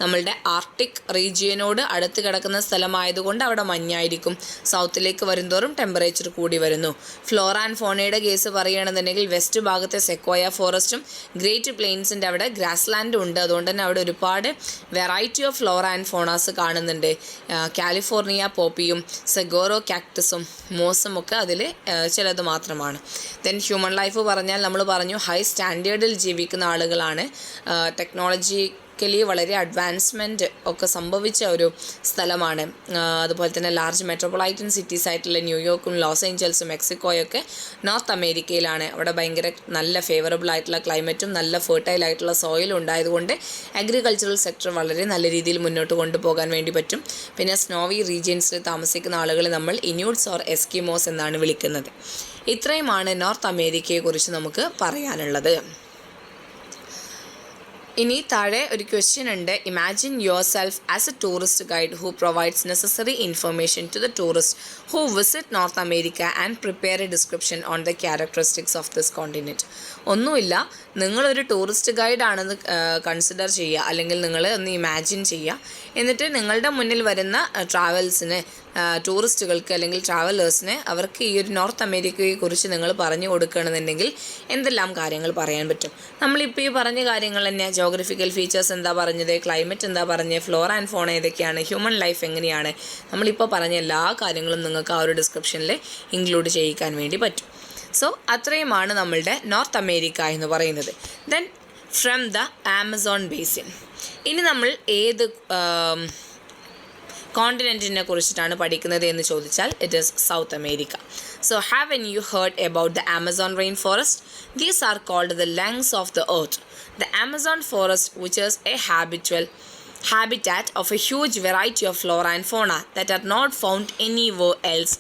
നമ്മളുടെ ആർട്ടിക് റീജിയനോട് അടുത്ത് കിടക്കുന്ന സ്ഥലമായതുകൊണ്ട് അവിടെ മഞ്ഞായിരിക്കും. സൗത്തിലേക്ക് വരുന്തോറും ടെമ്പറേച്ചർ കൂടി വരുന്നു. ഫ്ലോറ ആൻഡ് ഫോണയുടെ കേസ് പറയുകയാണെന്നുണ്ടെങ്കിൽ വെസ്റ്റ് ഭാഗത്തെ സെക്കോയ ഫോറസ്റ്റും ഗ്രേറ്റ് പ്ലെയിൻസിൻ്റെ അവിടെ ഗ്രാസ് ലാൻഡും ഉണ്ട്. അതുകൊണ്ട് തന്നെ അവിടെ ഒരുപാട് വെറൈറ്റി ഓഫ് ഫ്ലോറ ആൻഡ് ഫോണാസ് കാണുന്നുണ്ട്. കാലിഫോർണിയ പോപ്പിയും സെഗോറോ കാക്ടസും മോസും ഒക്കെ അതിൽ ചിലത് മാത്രമാണ്. ദെൻ ഹ്യൂമൻ ലൈഫ് പറഞ്ഞാൽ നമ്മൾ പറഞ്ഞു ഹൈ സ്റ്റാൻഡേർഡിൽ ജീവിക്കുന്ന ആളുകളാണ്. ടെക്നോളജിക്കലി വളരെ അഡ്വാൻസ്മെൻറ്റ് ഒക്കെ സംഭവിച്ച ഒരു സ്ഥലമാണ്. അതുപോലെ തന്നെ ലാർജ് മെട്രോപൊളിറ്റൻ സിറ്റീസ് ആയിട്ടുള്ള ന്യൂയോർക്കും ലോസ് ഏഞ്ചൽസും മെക്സിക്കോയൊക്കെ നോർത്ത് അമേരിക്കയിലാണ്. അവിടെ ഭയങ്കര നല്ല ഫേവറബിൾ ആയിട്ടുള്ള ക്ലൈമറ്റും നല്ല ഫെർട്ടൈൽ ആയിട്ടുള്ള സോയിലും ഉണ്ടായതുകൊണ്ട് അഗ്രികൾച്ചറൽ സെക്ടർ വളരെ നല്ല രീതിയിൽ മുന്നോട്ട് കൊണ്ടുപോകാൻ വേണ്ടി പറ്റും. പിന്നെ സ്നോവി റീജിയൻസിൽ താമസിക്കുന്ന ആളുകളെ നമ്മൾ ഇന്യൂട്ട്സ് ഓർ എസ്കിമോസ് എന്നാണ് വിളിക്കുന്നത്. ഇത്രയുമാണ് നോർത്ത് അമേരിക്കയെക്കുറിച്ച് നമുക്ക് പറയാനുള്ളത്. ഇനി താഴെ ഒരു ക്വസ്റ്റ്യൻ ഉണ്ട്. Imagine yourself as a tourist guide who provides necessary information to the tourist who visit North America and prepare a description on the characteristics of this continent. ഒന്നുമില്ല, നിങ്ങളൊരു ടൂറിസ്റ്റ് ഗൈഡാണെന്ന് കൺസിഡർ ചെയ്യുക, അല്ലെങ്കിൽ നിങ്ങൾ ഒന്ന് imagine ചെയ്യുക. എന്നിട്ട് നിങ്ങളുടെ മുന്നിൽ വരുന്ന ടൂറിസ്റ്റുകൾക്ക് അല്ലെങ്കിൽ ട്രാവലേഴ്സിന് അവർക്ക് ഈ ഒരു നോർത്ത് അമേരിക്കയെക്കുറിച്ച് നിങ്ങൾ പറഞ്ഞു കൊടുക്കുകയാണെന്നുണ്ടെങ്കിൽ എന്തെല്ലാം കാര്യങ്ങൾ പറയാൻ പറ്റും. നമ്മളിപ്പോൾ ഈ പറഞ്ഞ കാര്യങ്ങൾ തന്നെ, ജോഗ്രഫിക്കൽ ഫീച്ചേഴ്സ് എന്താ പറഞ്ഞത്, ക്ലൈമറ്റ് എന്താ പറഞ്ഞത്, ഫ്ലോറ ആൻഡ് ഫോണ ഏതൊക്കെയാണ്, ഹ്യൂമൻ ലൈഫ് എങ്ങനെയാണ്, നമ്മളിപ്പോൾ പറഞ്ഞ എല്ലാ കാര്യങ്ങളും നിങ്ങൾക്ക് ആ ഒരു ഡിസ്ക്രിപ്ഷനിൽ ഇൻക്ലൂഡ് ചെയ്യിക്കാൻ വേണ്ടി പറ്റും. സോ അത്രയുമാണ് നമ്മളുടെ നോർത്ത് അമേരിക്ക എന്ന് പറയുന്നത്. Then from the Amazon basin. ഇനി നമ്മൾ ഏത് കോണ്ടിനെൻറ്റിനെ കുറിച്ചിട്ടാണ് പഠിക്കുന്നത് എന്ന് ചോദിച്ചാൽ it is south America. So have you heard about the Amazon rainforest? These are called the lungs of the earth. The Amazon forest, which is a habitat of a huge variety of flora and fauna that are not found anywhere else,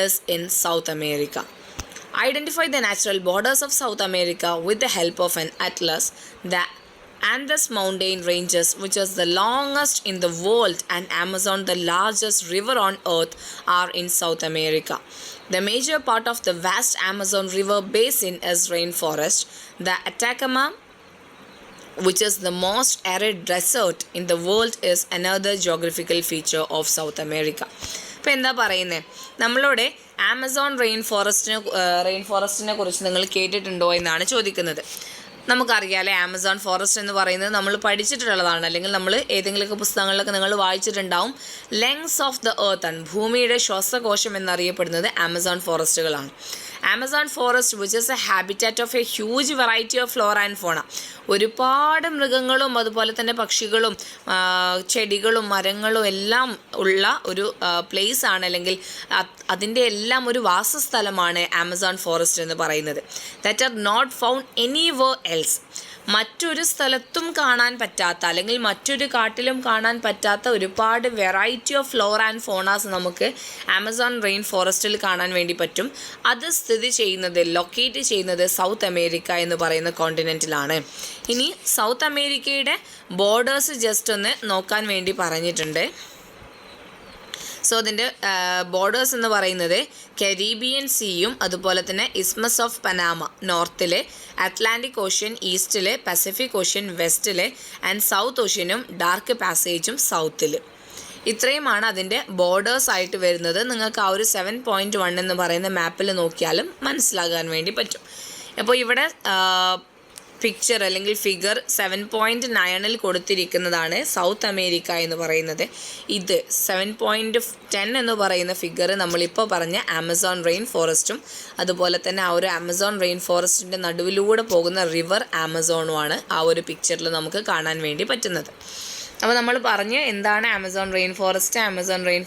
is in South America. Identify the natural borders of South America with the help of an atlas. The Andes mountain ranges, which is the longest in the world, and Amazon, the largest river on earth, are in South America. The major part of the vast Amazon river basin is rainforest. The Atacama, which is the most arid desert in the world, is another geographical feature of South America. ഇപ്പോൾ എന്താ പറയുന്നത്, നമ്മളോട് Amazon rain ഫോറസ്റ്റിനെ കുറിച്ച് നിങ്ങൾ കേട്ടിട്ടുണ്ടോ എന്നാണ് ചോദിക്കുന്നത്. നമുക്കറിയാമല്ലേ, Amazon forest എന്ന് പറയുന്നത് നമ്മൾ പഠിച്ചിട്ടുള്ളതാണ്, അല്ലെങ്കിൽ നമ്മൾ ഏതെങ്കിലുമൊക്കെ പുസ്തകങ്ങളിലൊക്കെ നിങ്ങൾ വായിച്ചിട്ടുണ്ടാവും. ലങ്സ് ഓഫ് ദ എർത്ത് ആണ്, ഭൂമിയുടെ ശ്വാസകോശം എന്നറിയപ്പെടുന്നത് ആമസോൺ ഫോറസ്റ്റുകളാണ്. Amazon forest which is a habitat of a huge variety of flora and fauna. ഒരുപാട് മൃഗങ്ങളും അതുപോലെ തന്നെ പക്ഷികളും ചെടികളും മരങ്ങളും എല്ലാം ഉള്ള ഒരു പ്ലേസ് ആണ്, അല്ലെങ്കിൽ അതിൻ്റെ എല്ലാം ഒരു വാസസ്ഥലമാണ് ആമസോൺ ഫോറസ്റ്റ് എന്ന് പറയുന്നത്. That are not found anywhere else. മറ്റൊരു സ്ഥലത്തും കാണാൻ പറ്റാത്ത, അല്ലെങ്കിൽ മറ്റൊരു കാട്ടിലും കാണാൻ പറ്റാത്ത ഒരുപാട് വെറൈറ്റി ഓഫ് ഫ്ലോറ ആൻഡ് ഫോണാസ് നമുക്ക് ആമസോൺ റെയിൻ ഫോറസ്റ്റിൽ കാണാൻ വേണ്ടി പറ്റും. അത് ലൊക്കേറ്റ് ചെയ്യുന്നത് സൗത്ത് അമേരിക്ക എന്ന് പറയുന്ന കോണ്ടിനെൻറ്റിലാണ്. ഇനി സൗത്ത് അമേരിക്കയുടെ ബോർഡേഴ്സ് ജസ്റ്റ് ഒന്ന് നോക്കാൻ വേണ്ടി പറഞ്ഞിട്ടുണ്ട്. സോ അതിൻ്റെ ബോർഡേഴ്സ് എന്ന് പറയുന്നത് കരീബിയൻ സീയും അതുപോലെ തന്നെ ഇസ്മസ് ഓഫ് പനാമ നോർത്തിൽ, അറ്റ്ലാന്റിക് ഓഷ്യൻ ഈസ്റ്റിൽ, പസഫിക് ഓഷ്യൻ വെസ്റ്റിൽ ആൻഡ് സൗത്ത് ഓഷ്യനും ഡാർക്ക് പാസേജും സൗത്തിൽ. ഇത്രയുമാണ് അതിൻ്റെ ബോർഡേഴ്സ് ആയിട്ട് വരുന്നത്. നിങ്ങൾക്ക് ആ ഒരു 7.1 എന്ന് പറയുന്ന മാപ്പിൽ നോക്കിയാലും മനസ്സിലാകാൻ വേണ്ടി പറ്റും. അപ്പോൾ ഇവിടെ പിക്ചർ അല്ലെങ്കിൽ ഫിഗർ 7.9 കൊടുത്തിരിക്കുന്നതാണ് സൗത്ത് അമേരിക്ക എന്ന് പറയുന്നത്. ഇത് 7.10 എന്ന് പറയുന്ന ഫിഗർ നമ്മളിപ്പോൾ പറഞ്ഞ ആമസോൺ റെയിൻ ഫോറസ്റ്റും അതുപോലെ തന്നെ ആ ഒരു ആമസോൺ റെയിൻ ഫോറസ്റ്റിൻ്റെ നടുവിലൂടെ പോകുന്ന റിവർ ആമസോണുമാണ് ആ ഒരു പിക്ചറിൽ നമുക്ക് കാണാൻ വേണ്ടി പറ്റുന്നത്. അപ്പോൾ നമ്മൾ പറഞ്ഞ് എന്താണ് ആമസോൺ റെയിൻ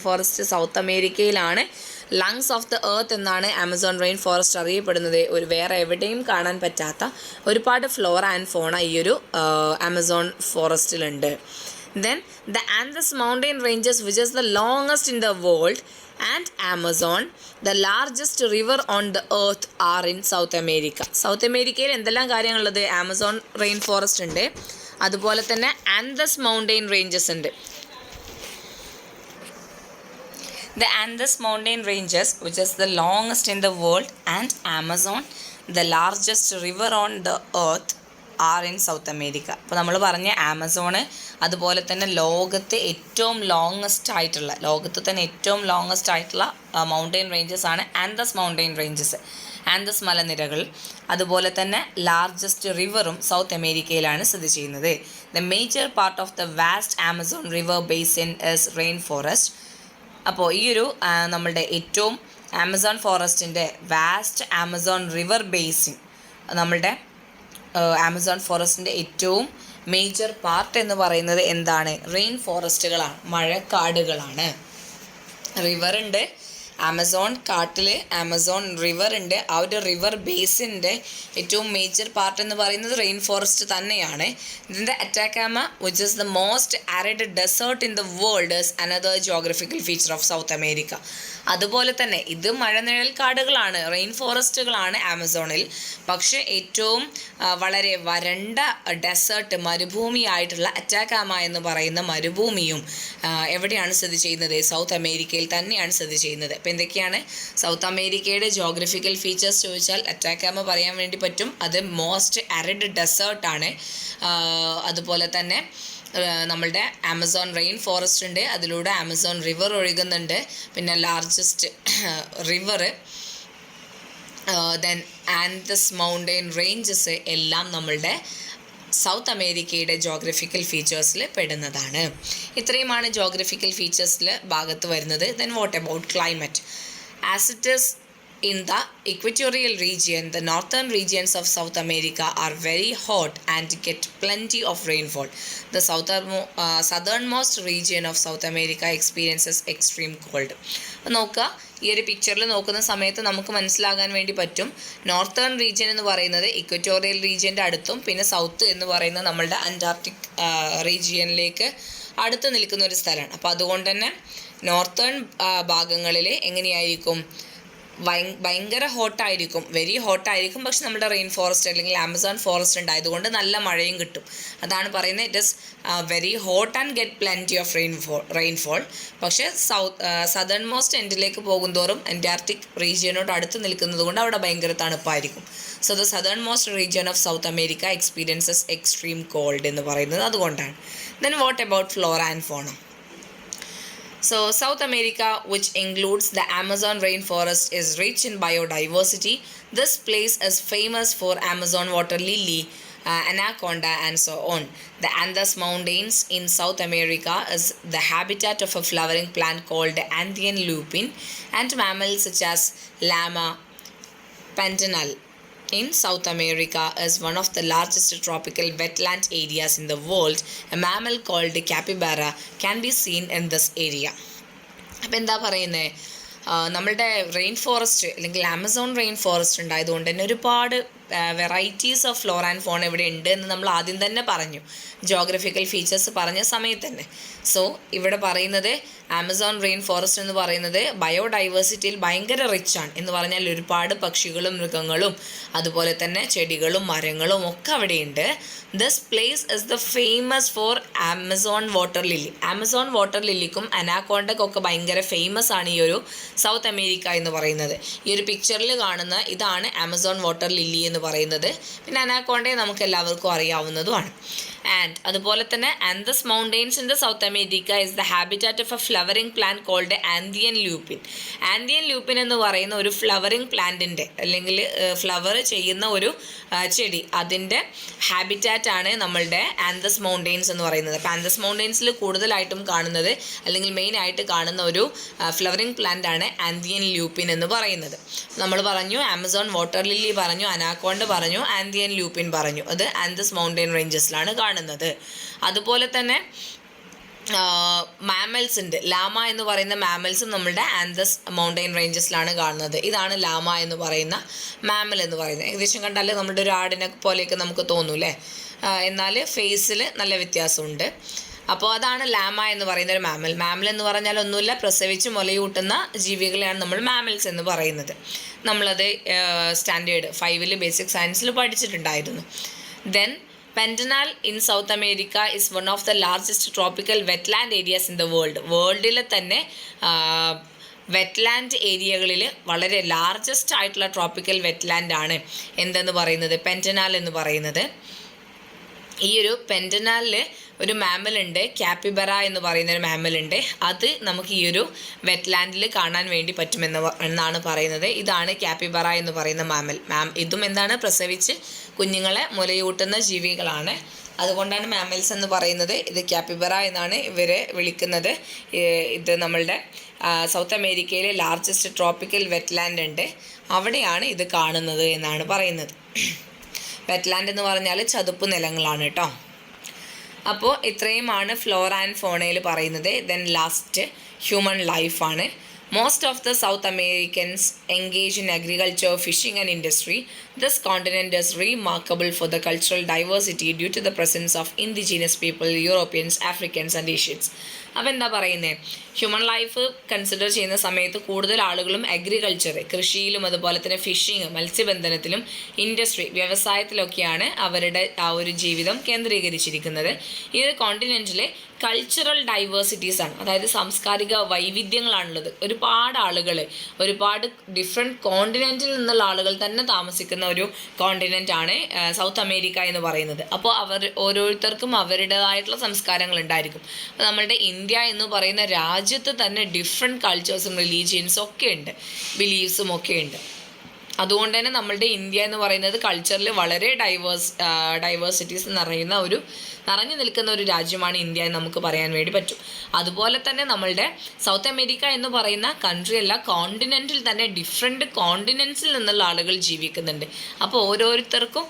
ഫോറസ്റ്റ് സൗത്ത് അമേരിക്കയിലാണ്. ലങ്സ് ഓഫ് ദ എർത്ത് എന്നാണ് ആമസോൺ റെയിൻ ഫോറസ്റ്റ് അറിയപ്പെടുന്നത്. ഒരു വേറെ എവിടെയും കാണാൻ പറ്റാത്ത ഒരുപാട് ഫ്ലോറ ആൻഡ് ഫോണ ഈ ഒരു ആമസോൺ ഫോറസ്റ്റിലുണ്ട്. Then the Andes mountain ranges which is the longest in the world and Amazon the largest river on the earth are in south America. South അമേരിക്കയിൽ എന്തെല്ലാം കാര്യങ്ങളുള്ളത്? ആമസോൺ റെയിൻ ഫോറസ്റ്റ് ഉണ്ട്, അതുപോലെ തന്നെ Andes mountain ranges ഉണ്ട്. The Andes mountain ranges, which is the longest in the world, and Amazon, the largest river on the earth, are in South America. അപ്പോൾ നമ്മൾ പറഞ്ഞ ആമസോണ് അതുപോലെ തന്നെ ലോകത്തെ തന്നെ ഏറ്റവും ലോങ്ങസ്റ്റ് ആയിട്ടുള്ള മൗണ്ടെയിൻ റേഞ്ചസ് ആണ് ആൻഡസ് മൗണ്ടെയിൻ റേഞ്ചസ്, ആൻഡസ് മലനിരകൾ. അതുപോലെ തന്നെ ലാർജസ്റ്റ് റിവറും സൗത്ത് അമേരിക്കയിലാണ് സ്ഥിതി ചെയ്യുന്നത്. The major part of the vast Amazon river basin is rain forest. അപ്പോൾ ഈ ഒരു നമ്മളുടെ ഏറ്റവും ആമസോൺ ഫോറസ്റ്റിൻ്റെ വാസ്റ്റ് ആമസോൺ റിവർ ബേസിൻ, നമ്മളുടെ ആമസോൺ ഫോറസ്റ്റിൻ്റെ ഏറ്റവും മേജർ പാർട്ട് എന്ന് പറയുന്നത് എന്താണ്? റെയിൻ ഫോറസ്റ്റുകളാണ്, മഴക്കാടുകളാണ്. റിവർ ഉണ്ട്, ആമസോൺ കാട്ടിൽ ആമസോൺ റിവർ ഉണ്ട്. ആ ഒരു റിവർ ബേസിൻ്റെ ഏറ്റവും മേജർ പാർട്ട് എന്ന് പറയുന്നത് റെയിൻ ഫോറസ്റ്റ് തന്നെയാണ്. ഇതിൻ്റെ Atacama which is the most arid desert in the world is another geographical feature of South America. അതുപോലെ തന്നെ ഇത് മഴനിഴൽ കാടുകളാണ്, റെയിൻ ഫോറസ്റ്റുകളാണ് ആമസോണിൽ. പക്ഷേ ഏറ്റവും വളരെ വരണ്ട ഡെസേർട്ട് മരുഭൂമിയായിട്ടുള്ള അറ്റാക്കാമ എന്ന് പറയുന്ന മരുഭൂമിയും എവിടെയാണ് സ്ഥിതി ചെയ്യുന്നത്? സൗത്ത് അമേരിക്കയിൽ തന്നെയാണ് സ്ഥിതി ചെയ്യുന്നത്. അപ്പോൾ എന്തൊക്കെയാണ് സൗത്ത് അമേരിക്കയുടെ ജോഗ്രഫിക്കൽ ഫീച്ചേഴ്സ് ചോദിച്ചാൽ അറ്റാക്കാമ പറയാൻ വേണ്ടി പറ്റും. അത് മോസ്റ്റ് ആരിഡ് ഡെസേർട്ടാണ്. അതുപോലെ തന്നെ നമ്മളുടെ ആമസോൺ റെയിൻ ഫോറസ്റ്റ് ഉണ്ട്, അതിലൂടെ ആമസോൺ റിവർ ഒഴുകുന്നുണ്ട്. പിന്നെ largest river, then Andes mountain ranges എല്ലാം നമ്മളുടെ സൗത്ത് അമേരിക്കയുടെ ജോഗ്രഫിക്കൽ ഫീച്ചേഴ്സിൽ പെടുന്നതാണ്. ഇത്രയുമാണ് ജോഗ്രഫിക്കൽ ഫീച്ചേഴ്സിൽ ഭാഗത്ത് വരുന്നത്. Then what about climate? As it is in the equatorial region, the northern regions of South America are very hot and get plenty of rainfall. The southernmost region of South America experiences extreme cold. നോക്കുക, ഈ ഒരു പിക്ചറിൽ നോക്കുന്ന സമയത്ത് നമുക്ക് മനസ്സിലാകാൻ വേണ്ടി പറ്റും. നോർത്തേൺ റീജിയൻ എന്ന് പറയുന്നത് ഇക്വറ്റോറിയൽ റീജിയൻ്റെ അടുത്തും പിന്നെ സൗത്ത് എന്ന് പറയുന്നത് നമ്മളുടെ അന്റാർട്ടിക് റീജിയനിലേക്ക് അടുത്ത് നിൽക്കുന്ന ഒരു സ്ഥലമാണ്. അപ്പോൾ അതുകൊണ്ട് തന്നെ നോർത്തേൺ ഭാഗങ്ങളിൽ എങ്ങനെയായിരിക്കും? ഭയങ്കര ഹോട്ടായിരിക്കും, വെരി ഹോട്ടായിരിക്കും. പക്ഷെ നമ്മുടെ റെയിൻ ഫോറസ്റ്റ് അല്ലെങ്കിൽ ആമസോൺ ഫോറസ്റ്റ് ഉണ്ടായതുകൊണ്ട് നല്ല മഴയും കിട്ടും. അതാണ് പറയുന്നത്, it is very hot and get plenty of rainfall. പക്ഷേ സദേൺ മോസ്റ്റ് എൻഡിലേക്ക് പോകുന്തോറും അന്റാർട്ടിക് റീജിയനോട് അടുത്ത് നിൽക്കുന്നത് കൊണ്ട് അവിടെ ഭയങ്കര തണുപ്പായിരിക്കും. So the southern most region of South America experiences extreme called എന്ന് പറയുന്നത് അതുകൊണ്ടാണ്. Then what about flora and ഫോണ? So South America, which includes the Amazon rainforest, is rich in biodiversity. This place is famous for Amazon water lily, anaconda and so on. The Andes Mountains in South America is the habitat of a flowering plant called Andean lupin, and mammals such as llama, pantanal in South America is one of the largest tropical wetland areas in the world. A mammal called capybara can be seen in this area. അപ്പോൾ എന്താ പറയുന്നത്? നമ്മളുടെ rain forest അല്ലെങ്കിൽ Amazon rain forest ഉണ്ടായതുകൊണ്ട് തന്നെ ഒരുപാട് varieties of flora and phone ഇവിടെ ഉണ്ട് എന്ന് നമ്മൾ ആദ്യം തന്നെ പറഞ്ഞു, ജോഗ്രഫിക്കൽ ഫീച്ചേഴ്സ് പറഞ്ഞ സമയത്ത് തന്നെ. സോ ഇവിടെ പറയുന്നത് ആമസോൺ റെയിൻ ഫോറസ്റ്റ് എന്ന് പറയുന്നത് ബയോഡൈവേഴ്സിറ്റിയിൽ ഭയങ്കര റിച്ചാണ്. എന്ന് പറഞ്ഞാൽ ഒരുപാട് പക്ഷികളും മൃഗങ്ങളും അതുപോലെ തന്നെ ചെടികളും മരങ്ങളും ഒക്കെ അവിടെയുണ്ട്. This place is the famous for Amazon water lily. Amazon water ലില്ലിക്കും അനാക്കോണ്ടക്കൊക്കെ ഭയങ്കര ഫേമസ് ആണ് ഈ ഒരു സൗത്ത് അമേരിക്ക എന്ന് പറയുന്നത്. ഈ ഒരു പിക്ചറിൽ കാണുന്ന ഇതാണ് ആമസോൺ വാട്ടർ ലില്ലി എന്ന് പറയുന്നത്. പിന്നെ അനാക്കോണ്ടയെ നമുക്ക് എല്ലാവർക്കും അറിയാവുന്നതുമാണ്. ആൻഡ് അതുപോലെ തന്നെ Andes mountains in the South America is the habitat of a flowering plant called Andean lupin. Andean lupin എന്ന് പറയുന്ന ഒരു ഫ്ലവറിംഗ് പ്ലാന്റിൻ്റെ അല്ലെങ്കിൽ ഫ്ലവർ ചെയ്യുന്ന ഒരു ചെടി, അതിൻ്റെ ഹാബിറ്റാറ്റ് ആണ് നമ്മളുടെ ആൻഡസ് മൗണ്ടെയ്ൻസ് എന്ന് പറയുന്നത്. അപ്പോൾ ആൻഡസ് മൗണ്ടെയ്ൻസിൽ കൂടുതലായിട്ടും കാണുന്നത് അല്ലെങ്കിൽ മെയിൻ ആയിട്ട് കാണുന്ന ഒരു ഫ്ലവറിംഗ് പ്ലാന്റ് ആണ് ആൻഡിയൻ ലൂപ്പിൻ എന്ന് പറയുന്നത്. നമ്മൾ പറഞ്ഞു ആമസോൺ വാട്ടർ ലില്ലി പറഞ്ഞു, അനാക്കോണ്ട പറഞ്ഞു, ആൻഡിയൻ ലൂപ്പിൻ പറഞ്ഞു. അത് ആൻഡസ് മൗണ്ടെയ്ൻ റേഞ്ചസിലാണ് കാണുന്നത്. അതുപോലെ തന്നെ മാമൽസ് ഉണ്ട്. ലാമ എന്ന് പറയുന്ന മാമൽസും നമ്മളുടെ ആൻഡസ് മൗണ്ടെയിൻ റേഞ്ചസിലാണ് കാണുന്നത്. ഇതാണ് ലാമ എന്ന് പറയുന്ന മാമൽ എന്ന് പറയുന്നത്. ഏകദേശം കണ്ടാൽ നമ്മുടെ ഒരു ആടിനെ പോലെയൊക്കെ നമുക്ക് തോന്നൂല്ലേ, എന്നാൽ ഫേസിൽ നല്ല വ്യത്യാസമുണ്ട്. അപ്പോൾ അതാണ് ലാമ എന്ന് പറയുന്ന ഒരു മാമൽ. മാമൽ എന്ന് പറഞ്ഞാൽ ഒന്നുമില്ല, പ്രസവിച്ച് മുലയൂട്ടുന്ന ജീവികളെയാണ് നമ്മൾ മാമൽസ് എന്ന് പറയുന്നത്. നമ്മളത് സ്റ്റാൻഡേർഡ് 5 ബേസിക് സയൻസിൽ പഠിച്ചിട്ടുണ്ടായിരുന്നു. Then Pantanal in south America is one of the largest tropical wetland areas in the world. വേൾഡിലെ തന്നെ വെറ്റ്ലാൻഡ് ഏരിയകളിൽ വളരെ ലാർജസ്റ്റ് ആയിട്ടുള്ള ട്രോപ്പിക്കൽ വെറ്റ്ലാൻഡ് ആണ് എന്തെന്ന് പറയുന്നത്, പെൻറ്റനാൽ എന്ന് പറയുന്നത്. ഈ ഒരു പെൻറ്റനാലിൽ ഒരു മാമലുണ്ട്, ക്യാപ്പിബറ എന്ന് പറയുന്ന ഒരു മാമലുണ്ട്. അത് നമുക്ക് ഈ ഒരു വെറ്റ്ലാൻഡിൽ കാണാൻ വേണ്ടി പറ്റുമെന്നാണ് പറയുന്നത്. ഇതാണ് ക്യാപ്പിബറ എന്ന് പറയുന്ന മാമൽ. ഇതും എന്താണ്, പ്രസവിച്ച് കുഞ്ഞുങ്ങളെ മുലയൂട്ടുന്ന ജീവികളാണ്. അതുകൊണ്ടാണ് മാമൽസ് എന്ന് പറയുന്നത്. ഇത് ക്യാപ്പിബറ എന്നാണ് ഇവരെ വിളിക്കുന്നത്. ഇത് നമ്മളുടെ സൗത്ത് അമേരിക്കയിലെ ലാർജസ്റ്റ് ട്രോപ്പിക്കൽ വെറ്റ്ലാൻഡ് ഉണ്ട്, അവിടെയാണ് ഇത് കാണുന്നത് എന്നാണ് പറയുന്നത്. വെറ്റ്ലാൻഡ് എന്ന് പറഞ്ഞാൽ ചതുപ്പ് നിലങ്ങളാണ് കേട്ടോ. അപ്പോൾ ഇത്രയുമാണ് ഫ്ലോറ ആൻഡ് ഫോണയിൽ പറയുന്നത്. ദെൻ ലാസ്റ്റ് ഹ്യൂമൻ ലൈഫാണ്. Most of the South Americans engage in agriculture, fishing and industry. This continent is remarkable for the cultural diversity due to the presence of indigenous people, Europeans, Africans and Asians. അപ്പോൾ എന്താ പറയുന്നത്, human life consider ചെയ്യുന്ന സമയത്ത് കൂടുതൽ ആളുകളും agriculture, കൃഷിയിലും അതുപോലെ തന്നെ fishing, മത്സ്യബന്ധനത്തിലും industry, വ്യവസായത്തിലൊക്കെയാണ് അവരുടെ ആ ഒരു ജീവിതം കേന്ദ്രീകരിച്ചിരിക്കുന്നത്. ഈ ഒരു കോണ്ടിനെൻറ്റിലെ കൾച്ചറൽ ഡൈവേഴ്സിറ്റീസ് ആണ്, അതായത് സാംസ്കാരിക വൈവിധ്യങ്ങളാണുള്ളത്. ഒരുപാട് ആളുകൾ, ഒരുപാട് ഡിഫറെൻറ്റ് കോണ്ടിനെൻറ്റിൽ നിന്നുള്ള ആളുകൾ തന്നെ താമസിക്കുന്ന ഒരു കോണ്ടിനെൻ്റ് ആണ് സൗത്ത് അമേരിക്ക എന്ന് പറയുന്നത്. അപ്പോൾ ഓരോരുത്തർക്കും അവരുടേതായിട്ടുള്ള സംസ്കാരങ്ങൾ ഉണ്ടായിരിക്കും. അപ്പോൾ നമ്മളുടെ ഇന്ത്യ എന്ന് പറയുന്ന രാജ്യത്ത് തന്നെ ഡിഫറെൻറ്റ് കൾച്ചേഴ്സും റിലീജിയൻസും ഒക്കെ ഉണ്ട്, ബിലീഫ്സും ഒക്കെ ഉണ്ട്. അതുകൊണ്ട് തന്നെ നമ്മളുടെ ഇന്ത്യ എന്ന് പറയുന്നത് കൾച്ചറിൽ വളരെ ഡൈവേഴ്സിറ്റീസ് നിറഞ്ഞു നിൽക്കുന്ന ഒരു രാജ്യമാണ് ഇന്ത്യ എന്ന് നമുക്ക് പറയാൻ വേണ്ടി പറ്റും. അതുപോലെ തന്നെ നമ്മളുടെ സൗത്ത് അമേരിക്ക എന്ന് പറയുന്ന കൺട്രി അല്ല, കോണ്ടിനെൻറ്റിൽ തന്നെ ഡിഫറെൻറ്റ് കോണ്ടിനെൻറ്റ്സിൽ നിന്നുള്ള ആളുകൾ ജീവിക്കുന്നുണ്ട്. അപ്പോൾ ഓരോരുത്തർക്കും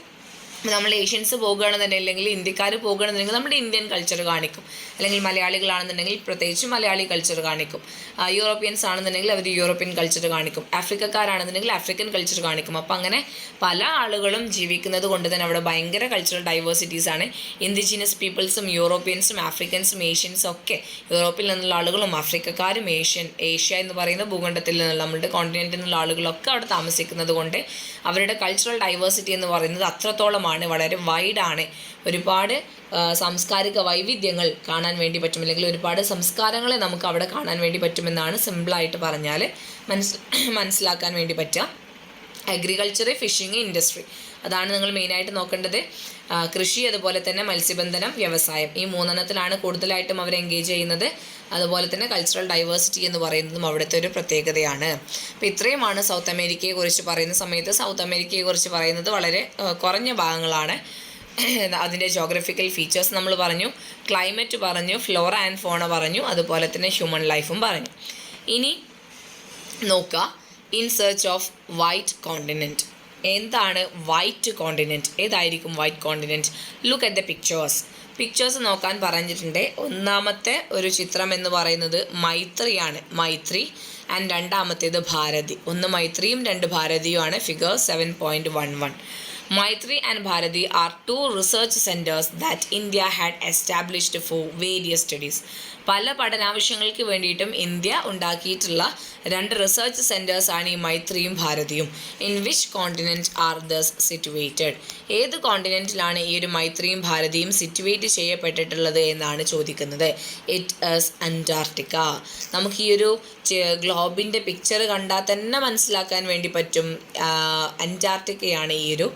നമ്മൾ ഏഷ്യൻസ് പോകുകയാണെന്നുണ്ടെങ്കിൽ അല്ലെങ്കിൽ ഇന്ത്യക്കാർ പോകുകയാണെന്നുണ്ടെങ്കിൽ നമ്മുടെ ഇന്ത്യൻ കൾച്ചർ കാണിക്കും, അല്ലെങ്കിൽ മലയാളികളാണെന്നുണ്ടെങ്കിൽ പ്രത്യേകിച്ച് മലയാളി കൾച്ചർ കാണിക്കും, യൂറോപ്യൻസ് ആണെന്നുണ്ടെങ്കിൽ അവർ യൂറോപ്യൻ കൾച്ചർ കാണിക്കും, ആഫ്രിക്കക്കാരാണെന്നുണ്ടെങ്കിൽ ആഫ്രിക്കൻ കൾച്ചർ കാണിക്കും. അപ്പോൾ അങ്ങനെ പല ആളുകളും ജീവിക്കുന്നത് കൊണ്ട് തന്നെ അവിടെ ഭയങ്കര കൾച്ചറൽ ഡൈവേഴ്സിറ്റീസ് ആണ്. ഇൻഡിജിനസ് പീപ്പിൾസും യൂറോപ്യൻസും ആഫ്രിക്കൻസും ഏഷ്യൻസും ഒക്കെ, യൂറോപ്പിൽ നിന്നുള്ള ആളുകളും ആഫ്രിക്കക്കാരും ഏഷ്യ എന്ന് പറയുന്ന ഭൂഖണ്ഡത്തിൽ നിന്നുള്ള നമ്മുടെ കോണ്ടിനെൻറ്റിൽ നിന്നുള്ള ആളുകളൊക്കെ അവിടെ താമസിക്കുന്നത് കൊണ്ട് അവരുടെ കൾച്ചറൽ ഡൈവേഴ്സിറ്റി എന്ന് പറയുന്നത് അത്രത്തോളമാണ്, വളരെ വൈഡാണ്. ഒരുപാട് സാംസ്കാരിക വൈവിധ്യങ്ങൾ കാണാൻ വേണ്ടി പറ്റും, അല്ലെങ്കിൽ ഒരുപാട് സംസ്കാരങ്ങളെ നമുക്ക് അവിടെ കാണാൻ വേണ്ടി പറ്റുമെന്നാണ് സിമ്പിളായിട്ട് പറഞ്ഞാൽ മനസ്സിലാക്കാൻ വേണ്ടി പറ്റുക. അഗ്രികൾച്ചർ, ഫിഷിംഗ്, ഇൻഡസ്ട്രി, അതാണ് നിങ്ങൾ മെയിനായിട്ട് നോക്കേണ്ടത്. കൃഷി, അതുപോലെ തന്നെ മത്സ്യബന്ധനം, വ്യവസായം, ഈ 3 കൂടുതലായിട്ടും അവർ എൻഗേജ് ചെയ്യുന്നത്. അതുപോലെ തന്നെ കൾച്ചറൽ ഡൈവേഴ്സിറ്റി എന്ന് പറയുന്നതും അവിടുത്തെ ഒരു പ്രത്യേകതയാണ്. അപ്പോൾ ഇത്രയുമാണ് സൗത്ത് അമേരിക്കയെക്കുറിച്ച് പറയുന്ന സമയത്ത്. സൗത്ത് അമേരിക്കയെക്കുറിച്ച് പറയുന്നത് വളരെ കുറഞ്ഞ ഭാഗങ്ങളാണ്. അതിൻ്റെ ജോഗ്രഫിക്കൽ ഫീച്ചേഴ്സ് നമ്മൾ പറഞ്ഞു, ക്ലൈമറ്റ് പറഞ്ഞു, ഫ്ലോറ ആൻഡ് ഫോണ പറഞ്ഞു, അതുപോലെ തന്നെ ഹ്യൂമൻ ലൈഫും പറഞ്ഞു. ഇനി നോക്കുക, in search of white continent. എന്താണ് വൈറ്റ് കോണ്ടിനെൻറ്റ്? ഏതായിരിക്കും white continent? Look at the pictures നോക്കാൻ പറഞ്ഞിട്ടുണ്ട്. ഒന്നാമത്തെ ഒരു ചിത്രം എന്ന് പറയുന്നത് മൈത്രിയാണ്, മൈത്രി. ആൻഡ് രണ്ടാമത്തേത് Bharati. 1 മൈത്രിയും 2 ഭാരതിയുമാണ്. Figure 7.11. Maitri and Bharati are 2 research centers that India had established for various studies. പല പഠനാവശ്യങ്ങൾക്ക് വേണ്ടിയിട്ടും ഇന്ത്യ ഉണ്ടാക്കിയിട്ടുള്ള 2 റിസർച്ച് സെൻറ്റേഴ്സാണ് ഈ മൈത്രിയും ഭാരതിയും. In which continent are those situated? ഏത് കോണ്ടിനെൻറ്റിലാണ് ഈ ഒരു മൈത്രിയും ഭാരതിയും സിറ്റുവേറ്റ് ചെയ്യപ്പെട്ടിട്ടുള്ളത് എന്നാണ് ചോദിക്കുന്നത്. It is Antarctica. നമുക്ക് ഈ ഒരു ഗ്ലോബിൻ്റെ പിക്ചർ കണ്ടാൽ തന്നെ മനസ്സിലാക്കാൻ വേണ്ടി പറ്റും അന്റാർട്ടിക്കയാണ് ഈ ഒരു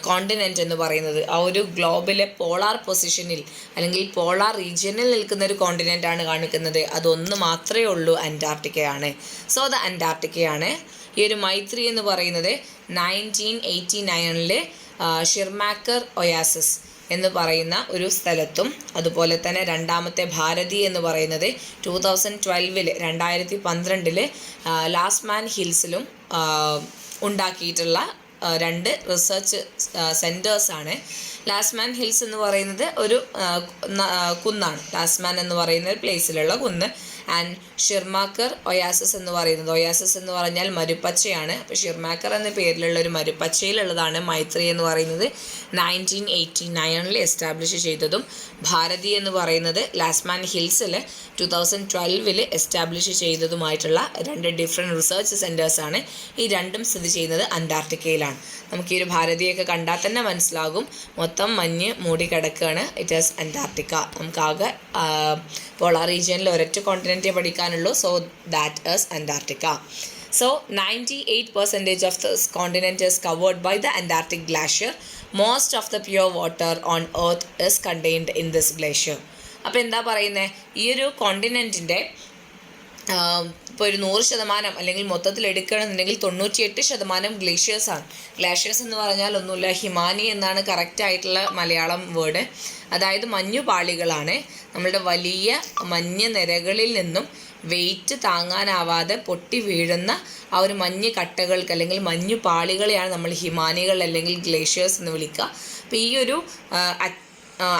കോണ്ടിനെൻ്റ് എന്ന് പറയുന്നത്. ആ ഒരു ഗ്ലോബിലെ പോളാർ പൊസിഷനിൽ അല്ലെങ്കിൽ പോളാർ റീജിയനിൽ നിൽക്കുന്ന ഒരു കോണ്ടിനെൻ്റ് ആണ് കാണിക്കുന്നത്. അതൊന്ന് മാത്രമേ ഉള്ളൂ, അന്റാർട്ടിക്കയാണ്. So the അന്റാർട്ടിക്കയാണ്. ഈ ഒരു മൈത്രി എന്ന് പറയുന്നത് 1989 ഷിർമാക്കർ ഒയാസിസ് എന്ന് പറയുന്ന ഒരു സ്ഥലത്തും, അതുപോലെ തന്നെ രണ്ടാമത്തെ ഭാരതി എന്ന് പറയുന്നത് 2012 2012 ലാസ്മാൻ ഹിൽസിലും ഉണ്ടാക്കിയിട്ടുള്ള 2 റിസർച്ച് സെൻറ്റേഴ്സാണ്. ലാസ്മാൻ ഹിൽസ് എന്ന് പറയുന്നത് ഒരു കുന്നാണ്. ലാസ്മാൻ എന്ന് പറയുന്ന ഒരു പ്ലേസിലുള്ള കുന്ന്. ആൻഡ് ഷിർമാക്കർ ഒയാസിസ് എന്ന് പറയുന്നത്, ഒയാസിസ് എന്ന് പറഞ്ഞാൽ മരുപ്പച്ചയാണ്. അപ്പോൾ ഷിർമാക്കർ എന്ന പേരിലുള്ള ഒരു മരുപ്പച്ചയിലുള്ളതാണ് മൈത്രി എന്ന് പറയുന്നത്. 1989 എസ്റ്റാബ്ലിഷ് ചെയ്തതും ഭാരതി എന്ന് പറയുന്നത് ലാസ്മാൻ ഹിൽസിൽ 2012 എസ്റ്റാബ്ലിഷ് ചെയ്തതുമായിട്ടുള്ള 2 ഡിഫറെൻറ്റ് റിസർച്ച് സെൻറ്റേഴ്സാണ്. ഈ രണ്ടും സ്ഥിതി ചെയ്യുന്നത് അന്റാർട്ടിക്കയിലാണ്. നമുക്ക് ഈ ഒരു ഭാരതിയൊക്കെ കണ്ടാൽ തന്നെ മനസ്സിലാകും, മൊത്തം മഞ്ഞ് മൂടിക്കിടക്കുകയാണ്. It is Antarctica. നമുക്കാകെ പോളാർ റീജിയനിൽ ഒരൊറ്റ കോണ്ടിനെൻറ്റേ പഠിക്കാനുള്ളൂ. So that is Antarctica. So 98% of this continent is covered by the Antarctic glacier. Most of the pure water on earth is contained in this glacier. അപ്പോൾ എന്താ പറയുന്നത്, ഈ ഒരു കോണ്ടിനെൻറ്റിൻ്റെ ഇപ്പോൾ ഒരു 100% അല്ലെങ്കിൽ മൊത്തത്തിൽ എടുക്കുകയാണെന്നുണ്ടെങ്കിൽ 98% ഗ്ലേഷ്യേഴ്സാണ്. ഗ്ലേഷ്യേഴ്സ് എന്ന് പറഞ്ഞാൽ ഒന്നുമില്ല, ഹിമാനി എന്നാണ് കറക്റ്റായിട്ടുള്ള മലയാളം വേർഡ്. അതായത് മഞ്ഞുപാളികളാണ്. നമ്മളുടെ വലിയ മഞ്ഞ് നിരകളിൽ നിന്നും വെയിറ്റ് താങ്ങാനാവാതെ പൊട്ടി വീഴുന്ന ആ ഒരു മഞ്ഞ് കട്ടകൾക്ക് അല്ലെങ്കിൽ മഞ്ഞു പാളികളെയാണ് നമ്മൾ ഹിമാനികൾ അല്ലെങ്കിൽ ഗ്ലേഷ്യേഴ്സ് എന്ന് വിളിക്കുക. അപ്പോൾ ഈ ഒരു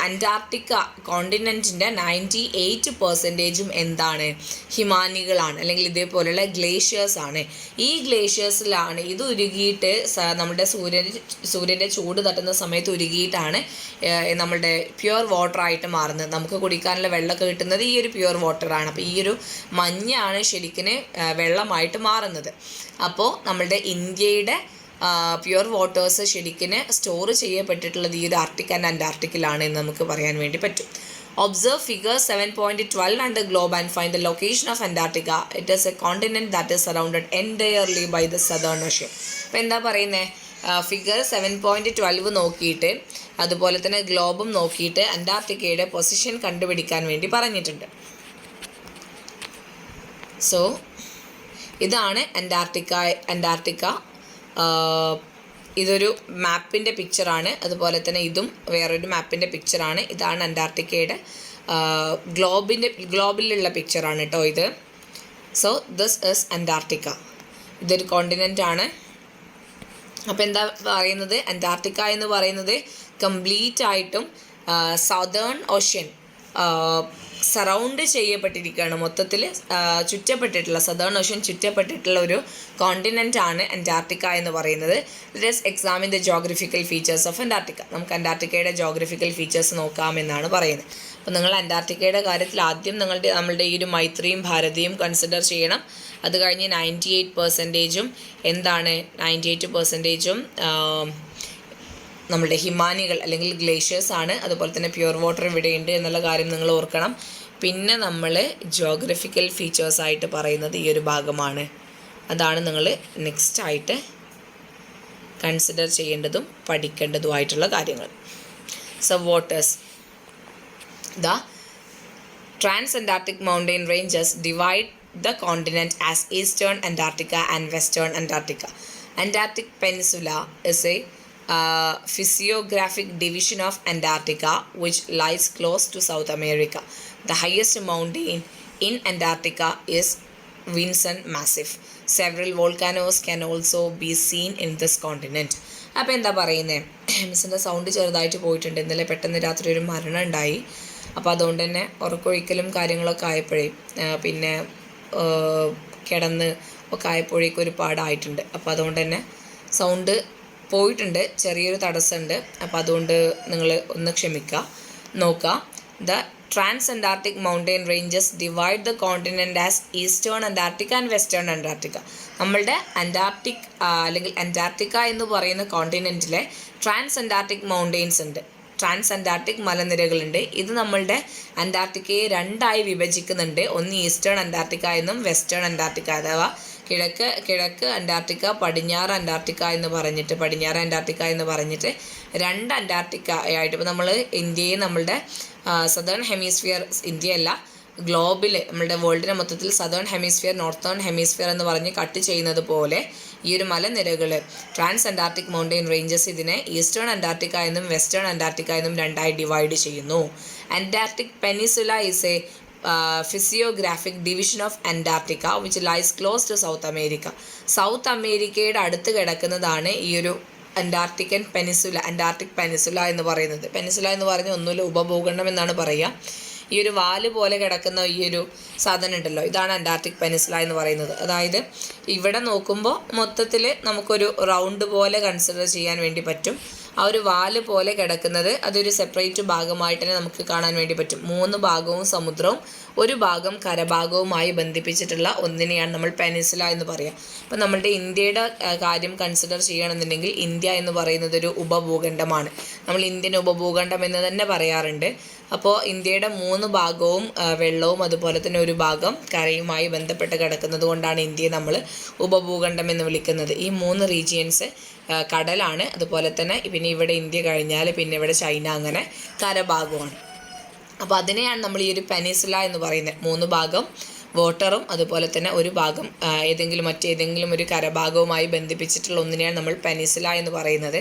അന്റാർട്ടിക്ക കോണ്ടിനെൻറ്റിൻ്റെ 98% എന്താണ്, ഹിമാനികളാണ് അല്ലെങ്കിൽ ഇതേപോലെയുള്ള ഗ്ലേഷ്യേഴ്സാണ്. ഈ ഗ്ലേഷ്യേഴ്സിലാണ് ഇത് ഉരുകിയിട്ട് നമ്മുടെ സൂര്യൻ്റെ ചൂട് തട്ടുന്ന സമയത്ത് ഉരുകിയിട്ടാണ് നമ്മളുടെ പ്യുവർ വാട്ടറായിട്ട് മാറുന്നത്. നമുക്ക് കുടിക്കാനുള്ള വെള്ളമൊക്കെ കിട്ടുന്നത് ഈ ഒരു പ്യുവർ വാട്ടറാണ്. അപ്പോൾ ഈ ഒരു മഞ്ഞാണ് ശരിക്കും വെള്ളമായിട്ട് മാറുന്നത്. അപ്പോൾ നമ്മളുടെ ഇന്ത്യയുടെ പ്യുവർ വാട്ടേഴ്സ് ശരിക്കും സ്റ്റോർ ചെയ്യപ്പെട്ടിട്ടുള്ളത് ഈ ഒരു ആർട്ടിക് ആൻഡ് അന്റാർട്ടിക്കിലാണ് എന്ന് നമുക്ക് പറയാൻ വേണ്ടി പറ്റും. Observe figure 7.12 on the globe and find the location of Antarctica. It is a continent that is surrounded entirely by the southern ocean. അപ്പോൾ എന്താ പറയുന്നത്, ഫിഗർ 7.12 നോക്കിയിട്ട് അതുപോലെ തന്നെ ഗ്ലോബും നോക്കിയിട്ട് അന്റാർട്ടിക്കയുടെ പൊസിഷൻ കണ്ടുപിടിക്കാൻ വേണ്ടി പറഞ്ഞിട്ടുണ്ട്. സോ ഇതാണ് അന്റാർട്ടിക്ക. ഇതൊരു മാപ്പിൻ്റെ പിക്ചറാണ്. അതുപോലെ തന്നെ ഇതും വേറൊരു മാപ്പിൻ്റെ പിക്ചറാണ്. ഇതാണ് അന്റാർട്ടിക്കയുടെ ഗ്ലോബിലുള്ള പിക്ചറാണ് കേട്ടോ ഇത്. So this is Antarctica. ഇതൊരു കോണ്ടിനെൻ്റ് ആണ്. അപ്പോൾ എന്താ പറയുന്നത്, അന്റാർട്ടിക്ക എന്ന് പറയുന്നത് കംപ്ലീറ്റ് ആയിട്ടും സൗതേൺ ഓഷ്യൻ സറൗണ്ട് ചെയ്യപ്പെട്ടിരിക്കുകയാണ്. മൊത്തത്തിൽ ചുറ്റപ്പെട്ടിട്ടുള്ള സദേൺ ഓഷ്യൻ ചുറ്റപ്പെട്ടിട്ടുള്ള ഒരു കോണ്ടിനെൻ്റ് ആണ് അന്റാർട്ടിക്ക എന്ന് പറയുന്നത്. Let's examine the geographical features of Antarctica. നമുക്ക് അന്റാർട്ടിക്കയുടെ ജോഗ്രഫിക്കൽ ഫീച്ചേഴ്സ് നോക്കാമെന്നാണ് പറയുന്നത്. അപ്പോൾ നിങ്ങൾ അന്റാർട്ടിക്കയുടെ കാര്യത്തിൽ ആദ്യം നമ്മളുടെ ഈ ഒരു മൈത്രിയും ഭാരതിയും കൺസിഡർ ചെയ്യണം. അത് കഴിഞ്ഞ് 98% എന്താണ്, 98% നമ്മളുടെ ഹിമാനികൾ അല്ലെങ്കിൽ ഗ്ലേഷ്യേഴ്സ് ആണ്. അതുപോലെ തന്നെ പ്യുവർ വാട്ടർ ഇവിടെയുണ്ട് എന്നുള്ള കാര്യം നിങ്ങൾ ഓർക്കണം. പിന്നെ നമ്മൾ ജോഗ്രഫിക്കൽ ഫീച്ചേഴ്സായിട്ട് പറയുന്നത് ഈ ഒരു ഭാഗമാണ്. അതാണ് നിങ്ങൾ നെക്സ്റ്റ് ആയിട്ട് കൺസിഡർ ചെയ്യേണ്ടതും പഠിക്കേണ്ടതുമായിട്ടുള്ള കാര്യങ്ങൾ. So waters, the trans mountain ranges divide the continent as Eastern Antarctica and Western Antarctica. Antarctic Peninsula is a physiographic division of Antarctica which lies close to South America. The highest mountain in Antarctica is Vinson Massif. Several volcanoes can also be seen in this continent. അപ്പോൾ എന്താ പറയുന്നത്, മിസ്സിൻ്റെ sound ചെറുതായിട്ട് പോയിട്ടുണ്ട്. ഇന്നലെ പെട്ടെന്ന് രാത്രി ഒരു മരണം ഉണ്ടായി. അപ്പോൾ അതുകൊണ്ട് തന്നെ ഉറക്കൊഴിക്കലും കാര്യങ്ങളൊക്കെ ആയപ്പോഴേ പിന്നെ കിടന്ന് ഒക്കെ ആയപ്പോഴേക്കും ഒരുപാടായിട്ടുണ്ട്. അപ്പോൾ അതുകൊണ്ട് തന്നെ സൗണ്ട് പോയിട്ടുണ്ട്, ചെറിയൊരു തടസ്സമുണ്ട്. അപ്പോൾ അതുകൊണ്ട് നിങ്ങൾ ഒന്ന് ക്ഷമിക്കുക. നോക്കുക, the Trans-Antarctic mountain ranges divide the continent as Eastern Antarctica and Western Antarctica. നമ്മളുടെ അന്റാർട്ടിക് അല്ലെങ്കിൽ അന്റാർട്ടിക്ക എന്ന് പറയുന്ന കോണ്ടിനെൻറ്റിലെ ട്രാൻസ് മൗണ്ടെയ്ൻസ് ഉണ്ട്, ട്രാൻസ് മലനിരകളുണ്ട്. ഇത് നമ്മളുടെ അന്റാർട്ടിക്കയെ രണ്ടായി വിഭജിക്കുന്നുണ്ട്. ഒന്ന് ഈസ്റ്റേൺ അന്റാർട്ടിക്ക എന്നും വെസ്റ്റേൺ അന്റാർട്ടിക്ക, അഥവാ കിഴക്ക് അന്റാർട്ടിക്ക, പടിഞ്ഞാറ് അന്റാർട്ടിക്ക എന്ന് പറഞ്ഞിട്ട് രണ്ട് അന്റാർട്ടിക്ക ആയിട്ട്. ഇപ്പോൾ നമ്മൾ ഇന്ത്യയെ നമ്മളുടെ സദേൺ ഹെമിസ്ഫിയർ, ഇന്ത്യയല്ല ഗ്ലോബിൽ നമ്മളുടെ വേൾഡിനെ മൊത്തത്തിൽ സദേൺ ഹെമിസ്ഫിയർ, നോർത്തേൺ ഹെമിസ്ഫിയർ എന്ന് പറഞ്ഞ് കട്ട് ചെയ്യുന്നത് പോലെ ഈ ഒരു മലനിരകൾ ട്രാൻസ് മൗണ്ടെയിൻ റേഞ്ചസ് ഇതിനെ ഈസ്റ്റേൺ അന്റാർട്ടിക്ക എന്നും വെസ്റ്റേൺ അന്റാർട്ടിക്ക എന്നും രണ്ടായി ഡിവൈഡ് ചെയ്യുന്നു. Antarctic peninsula is a physiographic division of Antarctica which lies close to South America. South അമേരിക്കയുടെ അടുത്ത് കിടക്കുന്നതാണ് ഈ ഒരു അന്റാർട്ടിക് പെനിസുല എന്ന് പറയുന്നത്. പെനിസുല എന്ന് പറഞ്ഞ ഒന്നുമില്ല, ഉപഭൂഖണ്ഡം എന്നാണ് പറയുക. ഈ ഒരു വാല് പോലെ കിടക്കുന്ന ഈ ഒരു സാധനം ഉണ്ടല്ലോ, ഇതാണ് അന്റാർട്ടിക് പെനിസുല എന്ന് പറയുന്നത്. അതായത് ഇവിടെ നോക്കുമ്പോൾ മൊത്തത്തിൽ നമുക്കൊരു റൗണ്ട് പോലെ കൺസിഡർ ചെയ്യാൻ വേണ്ടി പറ്റും. ആ ഒരു വാല് പോലെ കിടക്കുന്നത് അതൊരു സെപ്പറേറ്റ് ഭാഗമായിട്ട് തന്നെ നമുക്ക് കാണാൻ വേണ്ടി പറ്റും. 3 ഭാഗവും സമുദ്രവും ഒരു ഭാഗം കരഭാഗവുമായി ബന്ധിപ്പിച്ചിട്ടുള്ള ഒന്നിനെയാണ് നമ്മൾ പെനിസുല എന്ന് പറയുക. അപ്പോൾ നമ്മളുടെ ഇന്ത്യയുടെ കാര്യം കൺസിഡർ ചെയ്യണമെന്നുണ്ടെങ്കിൽ ഇന്ത്യ എന്ന് പറയുന്നത് ഒരു ഉപഭൂഖണ്ഡമാണ്. നമ്മൾ ഇന്ത്യൻ ഉപഭൂഖണ്ഡം എന്ന് തന്നെ പറയാറുണ്ട്. അപ്പോൾ ഇന്ത്യയുടെ 3 ഭാഗവും വെള്ളവും അതുപോലെ തന്നെ ഒരു ഭാഗം കരയുമായി ബന്ധപ്പെട്ട് കിടക്കുന്നത് കൊണ്ടാണ് ഇന്ത്യയെ നമ്മൾ ഉപഭൂഖണ്ഡം എന്ന് വിളിക്കുന്നത്. ഈ 3 റീജിയൻസ് കടലാണ്. അതുപോലെ തന്നെ പിന്നെ ഇവിടെ ഇന്ത്യ കഴിഞ്ഞാൽ പിന്നെ ഇവിടെ ചൈന, അങ്ങനെ കരഭാഗമാണ്. അപ്പോൾ അതിനെയാണ് നമ്മൾ ഈ ഒരു പെനിസുല എന്ന് പറയുന്നത്. 3 ഭാഗം വാട്ടറും അതുപോലെ തന്നെ ഒരു ഭാഗം മറ്റേതെങ്കിലും ഒരു കരഭാഗവുമായി ബന്ധിപ്പിച്ചിട്ടുള്ള ഒന്നിനെയാണ് നമ്മൾ പെനിസുല എന്ന് പറയുന്നത്.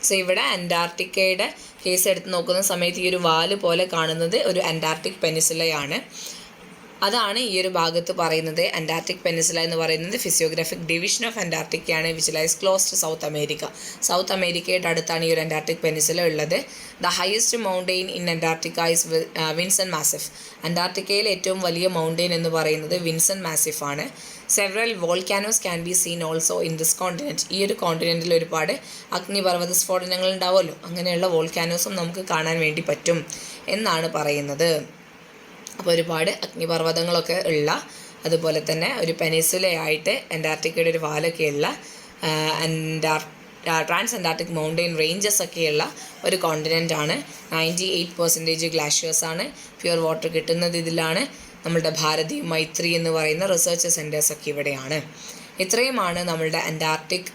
സോ ഇവിടെ അന്റാർട്ടിക്കയുടെ കേസ് എടുത്ത് നോക്കുന്ന സമയത്ത് ഈ ഒരു വാല് പോലെ കാണുന്നത് ഒരു അന്റാർട്ടിക് പെനിസുലയാണ്. അതാണ് ഈ ഒരു ഭാഗത്ത് പറയുന്നത്. അന്റാർട്ടിക് പെനിസുല എന്ന് പറയുന്നത് ഫിസിയോഗ്രാഫിക് ഡിവിഷൻ ഓഫ് അന്റാർട്ടിക്കയാണ്, which lies close to South America. South അമേരിക്കയുടെ അടുത്താണ് ഈ ഒരു അന്റാർട്ടിക് പെനിസുല ഉള്ളത്. The highest mountain in Antarctica is Vinson Massif. അന്റാർട്ടിക്കയിലെ ഏറ്റവും വലിയ മൗണ്ടെയിൻ എന്ന് പറയുന്നത് വിൻസൺ മാസിഫ് ആണ്. Several volcanoes can be seen also in this continent. ഈ ഒരു കോണ്ടിനെൻറ്റിൽ ഒരുപാട് അഗ്നിപർവ്വത സ്ഫോടനങ്ങൾ ഉണ്ടാവുമല്ലോ, അങ്ങനെയുള്ള വോൾക്കാനോസും നമുക്ക് കാണാൻ വേണ്ടി പറ്റും എന്നാണ് പറയുന്നത്. അപ്പോൾ ഒരുപാട് അഗ്നിപർവ്വതങ്ങളൊക്കെ ഉള്ള, അതുപോലെ തന്നെ ഒരു പെനിസുലയായിട്ട് അന്റാർട്ടിക്കയുടെ ഒരു വാലൊക്കെയുള്ള ട്രാൻസ് അന്റാർട്ടിക് മൗണ്ടെയിൻ റേഞ്ചസ് ഒക്കെയുള്ള ഒരു കോണ്ടിനെൻ്റ് ആണ്. 98% ഗ്ലാഷ്യേഴ്സാണ്. പ്യുവർ വാട്ടർ കിട്ടുന്നത് ഇതിലാണ്. നമ്മളുടെ ഭാരതി മൈത്രി എന്ന് പറയുന്ന റിസർച്ച് സെൻറ്റേഴ്സൊക്കെ ഇവിടെയാണ്. ഇത്രയുമാണ് നമ്മളുടെ അന്റാർട്ടിക്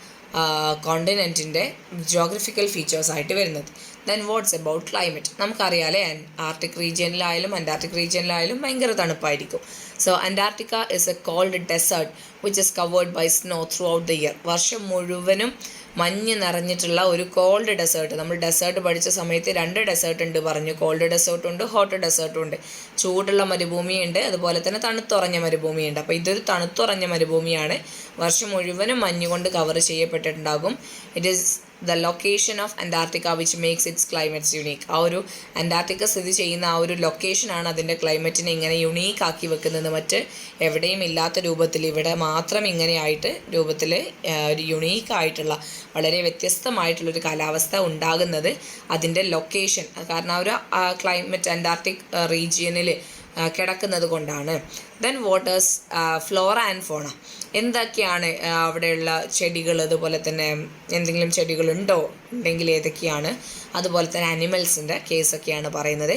കോണ്ടിനെൻറ്റിൻ്റെ ജിയോഗ്രഫിക്കൽ ഫീച്ചേഴ്സായിട്ട് വരുന്നത്. Then what's about climate. നമുക്കറിയാലേ ആർട്ടിക് റീജിയനിലായാലും അന്റാർട്ടിക് റീജിയനിലായാലും ഭയങ്കര തണുപ്പായിരിക്കും. So Antarctica is a cold desert which is covered by snow throughout the year. വർഷം മുഴുവനും മഞ്ഞ് നിറഞ്ഞിട്ടുള്ള ഒരു കോൾഡ് ഡെസേർട്ട്. നമ്മൾ ഡെസേർട്ട് പഠിച്ച സമയത്ത് 2 ഡെസേർട്ട് ഉണ്ട് പറഞ്ഞു. കോൾഡ് ഡെസേർട്ടും ഉണ്ട്, ഹോട്ട് ഡെസേർട്ടും ഉണ്ട്. ചൂടുള്ള മരുഭൂമിയുണ്ട്, അതുപോലെ തന്നെ തണുത്തുറഞ്ഞ മരുഭൂമിയുണ്ട്. അപ്പോൾ ഇതൊരു തണുത്തുറഞ്ഞ മരുഭൂമിയാണ്. വർഷം മുഴുവനും മഞ്ഞ് കൊണ്ട് കവർ ചെയ്യപ്പെട്ടിട്ടുണ്ടാകും. It is the location of Antarctica which makes its climates unique. ആ ഒരു അന്റാർട്ടിക്ക സ്ഥിതി ചെയ്യുന്ന ആ ഒരു ലൊക്കേഷനാണ് അതിൻ്റെ ക്ലൈമറ്റിനെ ഇങ്ങനെ യുണീക്ക് ആക്കി വെക്കുന്നത്. മറ്റ് എവിടെയും ഇല്ലാത്ത രൂപത്തിൽ, ഇവിടെ മാത്രം ഇങ്ങനെയായിട്ട് രൂപത്തിൽ ഒരു യുണീക്കായിട്ടുള്ള വളരെ വ്യത്യസ്തമായിട്ടുള്ളൊരു കാലാവസ്ഥ ഉണ്ടാകുന്നത് അതിൻ്റെ ലൊക്കേഷൻ, കാരണം ആ ഒരു ക്ലൈമറ്റ് അന്റാർട്ടിക് റീജിയനിൽ കിടക്കുന്നത് കൊണ്ടാണ്. ദെൻ വാട്ടേഴ്സ് ഫ്ലോറ ആൻഡ് ഫോണ. എന്തൊക്കെയാണ് അവിടെയുള്ള ചെടികൾ, അതുപോലെ തന്നെ എന്തെങ്കിലും ചെടികളുണ്ടോ, ഉണ്ടെങ്കിൽ ഏതൊക്കെയാണ്, അതുപോലെ തന്നെ അനിമൽസിൻ്റെ കേസൊക്കെയാണ് പറയുന്നത്.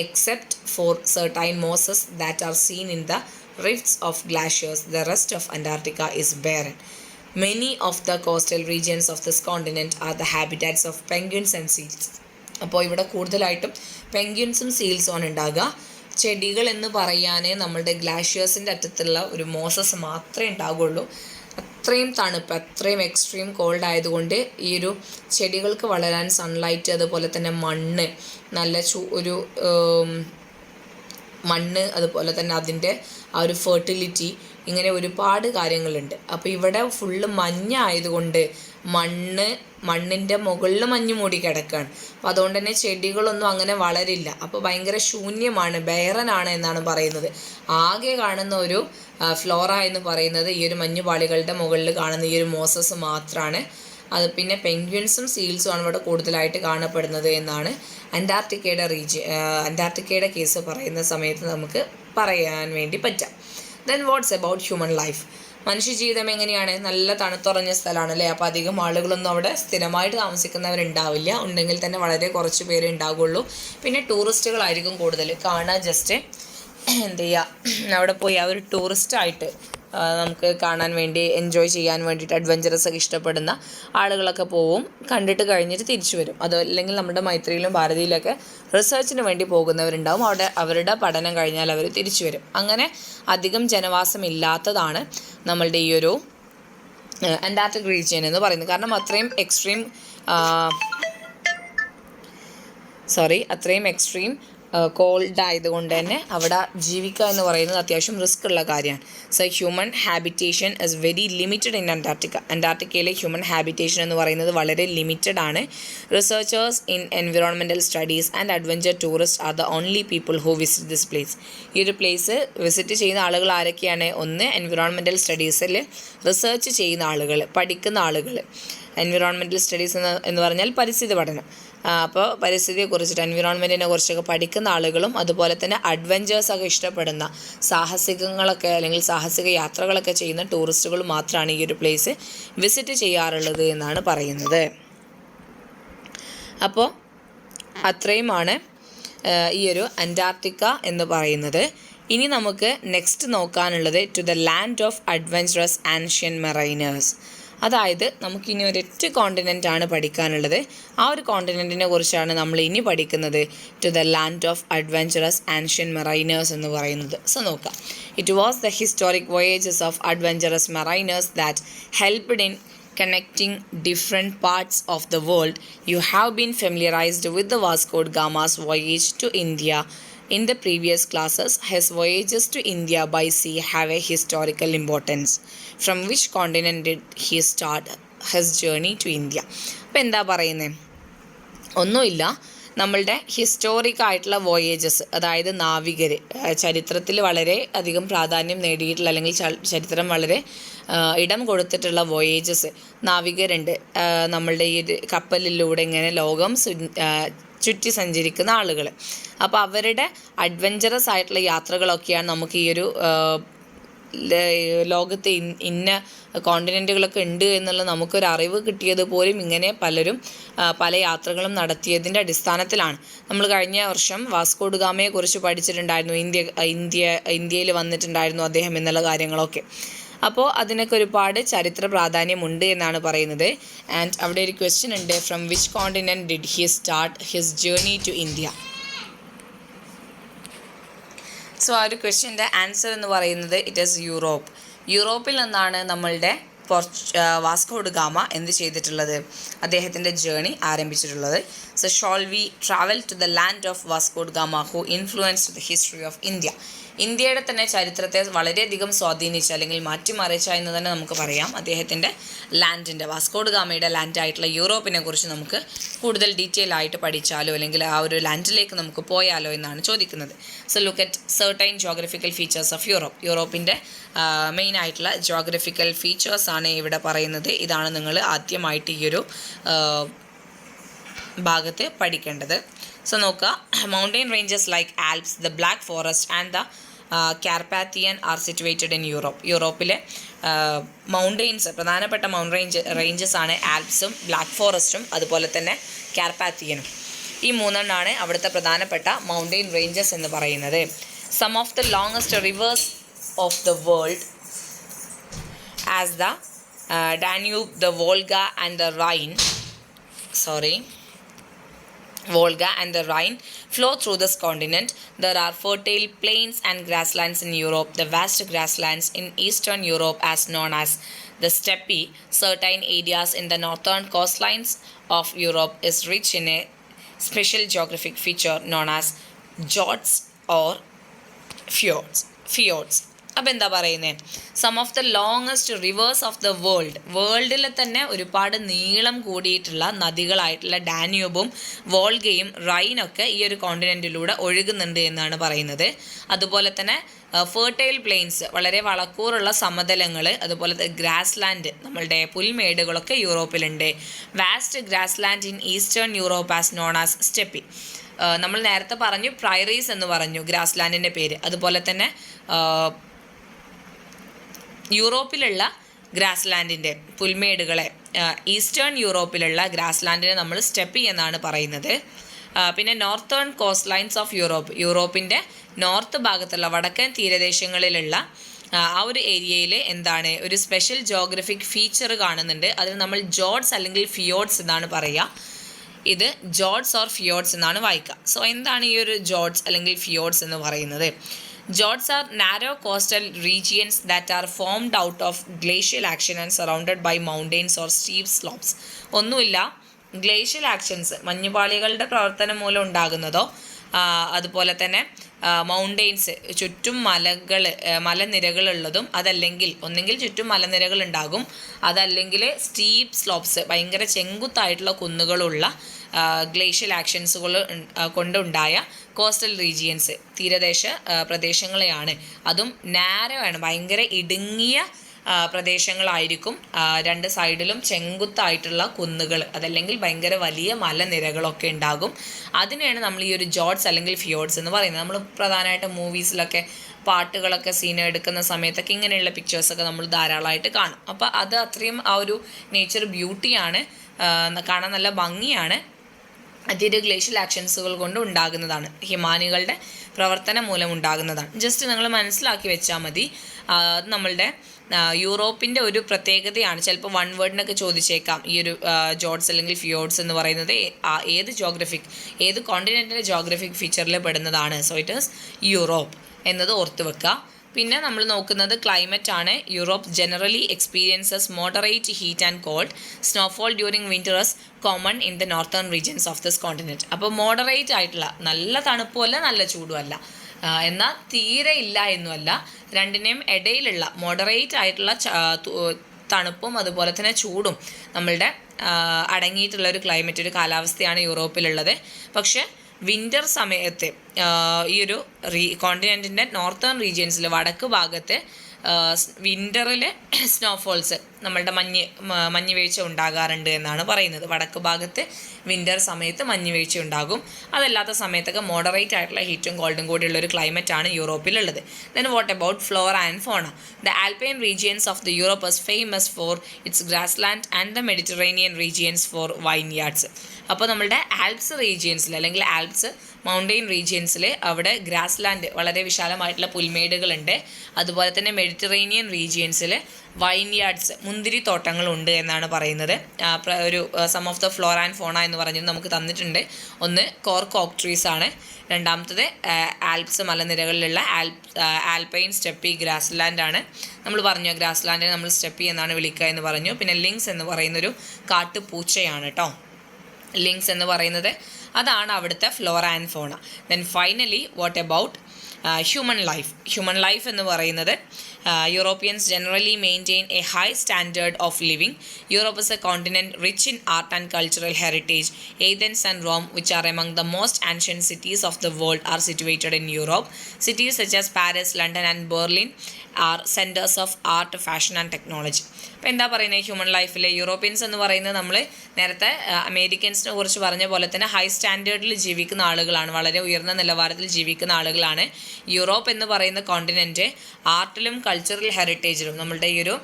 Except for certain mosses that are seen in the rifts of glaciers, the rest of Antarctica is barren. Many of the coastal regions of this continent are the habitats of penguins and seals. അപ്പോൾ ഇവിടെ കൂടുതലായിട്ടും പെൻഗ്വിൻസും സീൽസും ആണ് ഉണ്ടാകുക. ചെടികൾ എന്ന് പറയാനേ നമ്മളുടെ ഗ്ലാഷ്യേഴ്സിൻ്റെ അറ്റത്തുള്ള ഒരു മോസസ് മാത്രമേ ഉണ്ടാകുള്ളൂ. അത്രയും തണുപ്പ്, അത്രയും എക്സ്ട്രീം കോൾഡ് ആയതുകൊണ്ട് ഈ ഒരു ചെടികൾക്ക് വളരാൻ സൺലൈറ്റ്, അതുപോലെ തന്നെ മണ്ണ്, നല്ല ഒരു മണ്ണ്, അതുപോലെ തന്നെ അതിൻ്റെ ആ ഒരു ഫെർട്ടിലിറ്റി, ഇങ്ങനെ ഒരുപാട് കാര്യങ്ങളുണ്ട്. അപ്പോൾ ഇവിടെ ഫുള്ള് മഞ്ഞായതുകൊണ്ട് മണ്ണിൻ്റെ മുകളിൽ മഞ്ഞ് മൂടി കിടക്കുകയാണ്. അപ്പോൾ അതുകൊണ്ട് തന്നെ ചെടികളൊന്നും അങ്ങനെ വളരില്ല. അപ്പോൾ ഭയങ്കര ശൂന്യമാണ്, ബെയറനാണ് എന്നാണ് പറയുന്നത്. ആകെ കാണുന്ന ഒരു ഫ്ലോറ എന്ന് പറയുന്നത് ഈ ഒരു മഞ്ഞുപാളികളുടെ മുകളിൽ കാണുന്ന ഈ ഒരു മോസസ് മാത്രമാണ്. അത് പിന്നെ പെൻഗ്വിൻസും സീൽസും ആണ് ഇവിടെ കൂടുതലായിട്ട് കാണപ്പെടുന്നത് എന്നാണ് അന്റാർട്ടിക്കയുടെ കേസ് പറയുന്ന സമയത്ത് നമുക്ക് പറയാൻ വേണ്ടി പറ്റാം. Then what's about human life? മനുഷ്യജീവിതം എങ്ങനെയാണ്? നല്ല തണുത്തുറഞ്ഞ സ്ഥലമാണ് അല്ലേ. അപ്പോൾ അധികം ആളുകളൊന്നും അവിടെ സ്ഥിരമായിട്ട് താമസിക്കുന്നവരുണ്ടാവില്ല, ഉണ്ടെങ്കിൽ തന്നെ വളരെ കുറച്ച് പേരെ ഉണ്ടാകുള്ളൂ. പിന്നെ ടൂറിസ്റ്റുകളായിരിക്കും കൂടുതൽ കാണാൻ. ജസ്റ്റ് എന്ത് ചെയ്യുക, അവിടെ പോയി ആ ഒരു ടൂറിസ്റ്റായിട്ട് നമുക്ക് കാണാൻ വേണ്ടി എൻജോയ് ചെയ്യാൻ വേണ്ടിയിട്ട് അഡ്വഞ്ചറസ് ഒക്കെ ഇഷ്ടപ്പെടുന്ന ആളുകളൊക്കെ പോവും, കണ്ടിട്ട് കഴിഞ്ഞിട്ട് തിരിച്ചു വരും. അതല്ലെങ്കിൽ നമ്മുടെ മൈത്രിയിലും ഭാരതിയിലൊക്കെ റിസർച്ചിന് വേണ്ടി പോകുന്നവരുണ്ടാവും. അവിടെ അവരുടെ പഠനം കഴിഞ്ഞാൽ അവർ തിരിച്ചു വരും. അങ്ങനെ അധികം ജനവാസം ഇല്ലാത്തതാണ് നമ്മളുടെ ഈ ഒരു അന്റാർട്ടിക് റീജിയൻ എന്ന് പറയുന്നത്. കാരണം അത്രയും എക്സ്ട്രീം കോൾഡ് ആയതുകൊണ്ട് തന്നെ അവിടെ ജീവിക്കുക എന്ന് പറയുന്നത് അത്യാവശ്യം റിസ്ക് ഉള്ള കാര്യമാണ്. So human habitation is very limited in Antarctica. അന്റാർട്ടിക്കയിലെ ഹ്യൂമൻ ഹാബിറ്റേഷൻ എന്ന് പറയുന്നത് വളരെ ലിമിറ്റഡ് ആണ്. Researchers in environmental studies and adventure tourist are the only people who visit this place. ഈ ഒരു പ്ലേസ് വിസിറ്റ് ചെയ്യുന്ന ആളുകൾ ആരൊക്കെയാണ്? ഒന്ന്, എൻവിറോൺമെൻറ്റൽ സ്റ്റഡീസിൽ റിസർച്ച് ചെയ്യുന്ന ആളുകൾ, പഠിക്കുന്ന ആളുകൾ. എൻവിറോൺമെൻറ്റൽ സ്റ്റഡീസ് എന്ന് പറഞ്ഞാൽ പരിസ്ഥിതി പഠനം. അപ്പോൾ പരിസ്ഥിതിയെക്കുറിച്ചിട്ട്, എൻവിറോൺമെൻറ്റിനെ കുറിച്ചൊക്കെ പഠിക്കുന്ന ആളുകളും അതുപോലെ തന്നെ അഡ്വഞ്ചേഴ്സൊക്കെ ഇഷ്ടപ്പെടുന്ന സാഹസികങ്ങളൊക്കെ അല്ലെങ്കിൽ സാഹസിക യാത്രകളൊക്കെ ചെയ്യുന്ന ടൂറിസ്റ്റുകൾ മാത്രമാണ് ഈ ഒരു പ്ലേസ് വിസിറ്റ് ചെയ്യാറുള്ളത് എന്നാണ് പറയുന്നത്. അപ്പോൾ അത്രയുമാണ് ഈ ഒരു അന്റാർട്ടിക്ക എന്ന് പറയുന്നത്. ഇനി നമുക്ക് നെക്സ്റ്റ് നോക്കാനുള്ളത് to the land of adventurous ancient mariners. അതായത് നമുക്കിനി ഒരൊറ്റ കോണ്ടിനെൻ്റ് ആണ് പഠിക്കാനുള്ളത്. ആ ഒരു കോണ്ടിനെൻറ്റിനെ കുറിച്ചാണ് നമ്മൾ ഇനി പഠിക്കുന്നത്, to the land of adventurous ancient mariners എന്ന് പറയുന്നത്. സോ നോക്കാം. It was the historic voyages of adventurous mariners that helped in connecting different parts of the world. You have been familiarized with the Vasco da Gama's voyage to India in the previous classes. His voyages to India by sea have a historical importance. From which continent did he start his journey to India? അപ്പോൾ എന്താ പറയുന്നത്? ഒന്നുമില്ല, നമ്മളുടെ historic ആയിട്ടുള്ള voyages, അതായത് നാവികർ, ചരിത്രത്തിൽ വളരെ അധികം പ്രാധാന്യം നേടിയിട്ടുള്ള അല്ലെങ്കിൽ ചരിത്രം വളരെ ഇടം കൊടുത്തിട്ടുള്ള വോയേജസ്, നാവികരുണ്ട്. നമ്മളുടെ ഈ കപ്പലിലൂടെ ഇങ്ങനെ ലോകം ചുറ്റി സഞ്ചരിക്കുന്ന ആളുകൾ. അപ്പോൾ അവരുടെ അഡ്വഞ്ചറസ് ആയിട്ടുള്ള യാത്രകളൊക്കെയാണ് നമുക്ക് ഈ ഒരു ലോകത്ത് ഇന്ന കോണ്ടിനെൻറ്റുകളൊക്കെ ഉണ്ട് എന്നുള്ള നമുക്കൊരു അറിവ് കിട്ടിയത് പോലും ഇങ്ങനെ പലരും പല യാത്രകളും നടത്തിയതിൻ്റെ അടിസ്ഥാനത്തിലാണ്. നമ്മൾ കഴിഞ്ഞ വർഷം വാസ്കോ ഡ ഗാമയെ കുറിച്ച് പഠിച്ചിട്ടുണ്ടായിരുന്നു, ഇന്ത്യയിൽ വന്നിട്ടുണ്ടായിരുന്നു അദ്ദേഹം എന്നുള്ള കാര്യങ്ങളൊക്കെ. അപ്പോൾ അതിനൊക്കെ ഒരുപാട് ചരിത്ര പ്രാധാന്യമുണ്ട് എന്നാണ് പറയുന്നത്. ആൻഡ് അവിടെ ഒരു ക്വസ്റ്റ്യൻ ഉണ്ട്, from which continent did he start his journey to India? So ആ ഒരു ക്വസ്റ്റ്യൻ്റെ ആൻസർ എന്ന് പറയുന്നത് ഇറ്റ് ഈസ് യൂറോപ്പ്. യൂറോപ്പിൽ നിന്നാണ് നമ്മളുടെ വാസ്കോ ഡ ഗാമ എന്ത് ചെയ്തിട്ടുള്ളത്, അദ്ദേഹത്തിൻ്റെ ജേർണി ആരംഭിച്ചിട്ടുള്ളത്. So shall we travel to the land of Vasco da Gama who influenced the history of India. ഇന്ത്യയുടെ തന്നെ ചരിത്രത്തെ വളരെയധികം സ്വാധീനിച്ച അല്ലെങ്കിൽ മാറ്റിമറിച്ച എന്ന് തന്നെ നമുക്ക് പറയാം. അദ്ദേഹത്തിൻ്റെ ലാൻഡിൻ്റെ, വാസ്കോ ഡ ഗാമയുടെ ലാൻഡായിട്ടുള്ള യൂറോപ്പിനെ കുറിച്ച് നമുക്ക് കൂടുതൽ ഡീറ്റെയിൽ ആയിട്ട് പഠിച്ചാലോ അല്ലെങ്കിൽ ആ ഒരു ലാൻഡിലേക്ക് നമുക്ക് പോയാലോ എന്നാണ് ചോദിക്കുന്നത്. So look at certain geographical features of Europe. യൂറോപ്പിൻ്റെ മെയിൻ ആയിട്ടുള്ള ജോഗ്രഫിക്കൽ ഫീച്ചേഴ്സാണ് ഇവിടെ പറയുന്നത്. ഇതാണ് നിങ്ങൾ ആദ്യമായിട്ട് ഈ ഒരു ഭാഗത്ത് പഠിക്കേണ്ടത്. സോ നോക്കുക, mountain ranges like Alps, the black forest and the Carpathian R situated in Europe. യൂറോപ്പിലെ മൗണ്ടെയിൻസ്, പ്രധാനപ്പെട്ട റേഞ്ചസ് ആണ് ആൽപ്സും ബ്ലാക്ക് ഫോറസ്റ്റും അതുപോലെ തന്നെ കാർപാത്തിയനും. ഈ മൂന്നെണ്ണമാണ് അവിടുത്തെ പ്രധാനപ്പെട്ട മൗണ്ടെയിൻ റേഞ്ചസ് എന്ന് പറയുന്നത്. Some of the longest rivers of the world as the Danube, the Volga and the Rhine flow through this continent. There are fertile plains and grasslands in Europe. The vast grasslands in Eastern Europe, as known as the steppe, certain areas in the northern coastlines of Europe is rich in a special geographic feature known as fjords or fjords. അപ്പോൾ എന്താ പറയുന്നത്, some of the longest rivers of the വേൾഡിൽ തന്നെ ഒരുപാട് നീളം കൂടിയിട്ടുള്ള നദികളായിട്ടുള്ള ഡാന്യൂബും വോൾഗയും റൈനൊക്കെ ഈ ഒരു കോണ്ടിനെൻറ്റിലൂടെ ഒഴുകുന്നുണ്ട് എന്നാണ് പറയുന്നത്. അതുപോലെ തന്നെ ഫെർട്ടൈൽ പ്ലെയിൻസ് വളരെ വളക്കൂറുള്ള സമതലങ്ങൾ, അതുപോലെ ഗ്രാസ് ലാൻഡ് നമ്മളുടെ പുൽമേടുകളൊക്കെ യൂറോപ്പിലുണ്ട്. Vast grass land in eastern Europe as known as steppe. നമ്മൾ നേരത്തെ പറഞ്ഞു പ്രൈറീസ് എന്ന് പറഞ്ഞു ഗ്രാസ് ലാൻഡിൻ്റെ പേര്. അതുപോലെ തന്നെ യൂറോപ്പിലുള്ള ഗ്രാസ് ലാൻഡിൻ്റെ പുൽമേടുകളെ ഈസ്റ്റേൺ യൂറോപ്പിലുള്ള ഗ്രാസ് ലാൻഡിനെ നമ്മൾ സ്റ്റെപ്പി എന്നാണ് പറയുന്നത്. പിന്നെ നോർത്തേൺ കോസ്റ്റ് ലൈൻസ് ഓഫ് യൂറോപ്പിൻ്റെ നോർത്ത് ഭാഗത്തുള്ള വടക്കൻ തീരദേശങ്ങളിലുള്ള ആ ഒരു ഏരിയയിൽ എന്താണ് ഒരു സ്പെഷ്യൽ ജോഗ്രഫിക് ഫീച്ചർ കാണുന്നുണ്ട്. അതിന് നമ്മൾ ജോർഡ്സ് അല്ലെങ്കിൽ ഫിയോർഡ്സ് എന്നാണ് പറയുക. ഇത് ജോർഡ്സ് ഓർ ഫിയോർഡ്സ് എന്നാണ് വായിക്കുക. സോ എന്താണ് ഈ ഒരു ജോർഡ്സ് അല്ലെങ്കിൽ ഫിയോർഡ്സ് എന്ന് പറയുന്നത്? Jords are narrow coastal regions that are formed out of glacial action and surrounded by mountains or steep slopes. ഒന്നുമില്ല, ഗ്ലേഷ്യൽ ആക്ഷൻസ് മഞ്ഞുപാളികളുടെ പ്രവർത്തനം മൂലം ഉണ്ടാകുന്നതോ അതുപോലെ തന്നെ മൗണ്ടെയ്ൻസ് ചുറ്റും മലനിരകളുള്ളതും, അതല്ലെങ്കിൽ ഒന്നെങ്കിൽ ചുറ്റും മലനിരകൾ ഉണ്ടാകും, അതല്ലെങ്കിൽ സ്റ്റീപ്പ് സ്ലോപ്സ് ഭയങ്കര ചെങ്കുത്തായിട്ടുള്ള കുന്നുകളുള്ള ഗ്ലേഷ്യൽ ആക്ഷൻസുകൾ കൊണ്ടുണ്ടായ കോസ്റ്റൽ റീജിയൻസ് തീരദേശ പ്രദേശങ്ങളെയാണ്. അതും നാരോ ആണ്, ഭയങ്കര ഇടുങ്ങിയ പ്രദേശങ്ങളായിരിക്കും. രണ്ട് സൈഡിലും ചെങ്കുത്തായിട്ടുള്ള കുന്നുകൾ അതല്ലെങ്കിൽ ഭയങ്കര വലിയ മലനിരകളൊക്കെ ഉണ്ടാകും. അതിനെയാണ് നമ്മൾ ഈ ഒരു ജോർഡ്സ് അല്ലെങ്കിൽ ഫിയോർഡ്സ് എന്ന് പറയുന്നത്. നമ്മൾ പ്രധാനമായിട്ടും മൂവീസിലൊക്കെ പാട്ടുകളൊക്കെ സീൻ എടുക്കുന്ന സമയത്തൊക്കെ ഇങ്ങനെയുള്ള പിക്ചേഴ്സൊക്കെ നമ്മൾ ധാരാളമായിട്ട് കാണും. അപ്പോൾ അത് അത്രയും ആ ഒരു നേച്ചർ ബ്യൂട്ടിയാണ്, കാണാൻ നല്ല ഭംഗിയാണ്. അതൊരു ഗ്ലേഷ്യൽ ആക്ഷൻസുകൾ കൊണ്ട് ഉണ്ടാകുന്നതാണ്, ഹിമാനികളുടെ പ്രവർത്തനം മൂലം ഉണ്ടാകുന്നതാണ്. ജസ്റ്റ് നിങ്ങൾ മനസ്സിലാക്കി വെച്ചാൽ മതി. നമ്മളുടെ യൂറോപ്പിൻ്റെ ഒരു പ്രത്യേകതയാണ്. ചിലപ്പോൾ വൺ വേർഡിനൊക്കെ ചോദിച്ചേക്കാം ഈ ഒരു ജോർഡ്സ് അല്ലെങ്കിൽ ഫിയോർഡ്സ് എന്ന് പറയുന്നത് ഏത് കോണ്ടിനെൻറ്റിൻ്റെ ജോഗ്രഫിക് ഫീച്ചറിൽ പെടുന്നതാണ്. സോ ഇറ്റ് ഈസ് യൂറോപ്പ് എന്നത് ഓർത്ത് വെക്കുക. പിന്നെ നമ്മൾ നോക്കുന്നത് ക്ലൈമറ്റ് ആണ്. Europe generally experiences moderate heat and cold. Snowfall during winters common in the northern regions of this continent. അപ്പോൾ മോഡറേറ്റ് ആയിട്ടുള്ള, നല്ല തണുപ്പുമല്ല നല്ല ചൂടുമല്ല, എന്നാൽ തീരെ ഇല്ല എന്നുമല്ല, രണ്ടിനെയും ഇടയിലുള്ള മോഡറേറ്റ് ആയിട്ടുള്ള തണുപ്പും അതുപോലെ തന്നെ ചൂടും നമ്മളുടെ അടങ്ങിയിട്ടുള്ളൊരു ക്ലൈമറ്റ്, ഒരു കാലാവസ്ഥയാണ് യൂറോപ്പിലുള്ളത്. പക്ഷേ വിൻ്റർ സമയത്ത് ഈ ഒരു കോണ്ടിനെൻറ്റിൻ്റെ നോർത്തേൺ റീജിയൻസിൽ വടക്ക് ഭാഗത്ത് വിൻ്ററിൽ സ്നോഫോൾസ് നമ്മളുടെ മഞ്ഞ് വീഴ്ച ഉണ്ടാകാറുണ്ട് എന്നാണ് പറയുന്നത്. വടക്ക് ഭാഗത്ത് വിൻ്റർ സമയത്ത് മഞ്ഞ് വീഴ്ച ഉണ്ടാകും. അതല്ലാത്ത സമയത്തൊക്കെ മോഡറേറ്റ് ആയിട്ടുള്ള ഹീറ്റും കോൾഡും കൂടിയുള്ളൊരു ക്ലൈമറ്റാണ് യൂറോപ്പിലുള്ളത്. Then what about flora and fauna? The alpine regions of the Europe is famous for its grass land and the Mediterranean regions for vineyards. അപ്പോൾ നമ്മളുടെ ആൽപ്സ് റീജിയൻസിൽ അല്ലെങ്കിൽ ആൽപ്സ് മൗണ്ടെയിൻ റീജിയൻസിൽ അവിടെ ഗ്രാസ് ലാൻഡ് വളരെ വിശാലമായിട്ടുള്ള പുൽമേടുകളുണ്ട്. അതുപോലെ തന്നെ മെഡിറ്ററേനിയൻ റീജിയൻസിൽ വൈൻയാർഡ്സ് മുന്തിരിത്തോട്ടങ്ങളുണ്ട് എന്നാണ് പറയുന്നത്. ഒരു some of the flora and fauna എന്ന് പറഞ്ഞത് നമുക്ക് തന്നിട്ടുണ്ട്. ഒന്ന് കോർക്ക് ഓക്ക് ട്രീസ് ആണ്, രണ്ടാമത്തത് ആൽപ്സ് മലനിരകളിലുള്ള ആൽപൈൻ സ്റ്റെപ്പി ഗ്രാസ് ലാൻഡ് ആണ്. നമ്മൾ പറഞ്ഞു ഗ്രാസ് ലാൻഡിനെ നമ്മൾ സ്റ്റെപ്പി എന്നാണ് വിളിക്കുക എന്ന് പറഞ്ഞു. പിന്നെ ലിങ്സ് എന്ന് പറയുന്നൊരു കാട്ടുപൂച്ചയാണ് കേട്ടോ. ലിങ്സ് എന്ന് പറയുന്നത് അതാണ് അവിടുത്തെ flora and fauna. Then finally what about human life എന്ന് പറയുന്നത് Europeans generally maintain a high standard of living. Europe is a continent rich in art and cultural heritage. Athens and Rome, which are among the most ancient cities of the world, are situated in Europe. Cities such as Paris, London and Berlin are centres of art, fashion and technology. അപ്പോൾ എന്താ പറയുന്നത് human ലൈഫിൽ Europeans എന്ന് പറയുന്നത് നമ്മൾ നേരത്തെ അമേരിക്കൻസിനെ കുറിച്ച് പറഞ്ഞ പോലെ തന്നെ ഹൈ സ്റ്റാൻഡേർഡിൽ ജീവിക്കുന്ന ആളുകളാണ്, വളരെ ഉയർന്ന നിലവാരത്തിൽ ജീവിക്കുന്ന ആളുകളാണ്. യൂറോപ്പ് എന്ന് പറയുന്ന കോണ്ടിനെൻറ്റ് ആർട്ടിലും കൾച്ചറൽ ഹെറിറ്റേജിലും നമ്മളുടെ ഈ ഒരു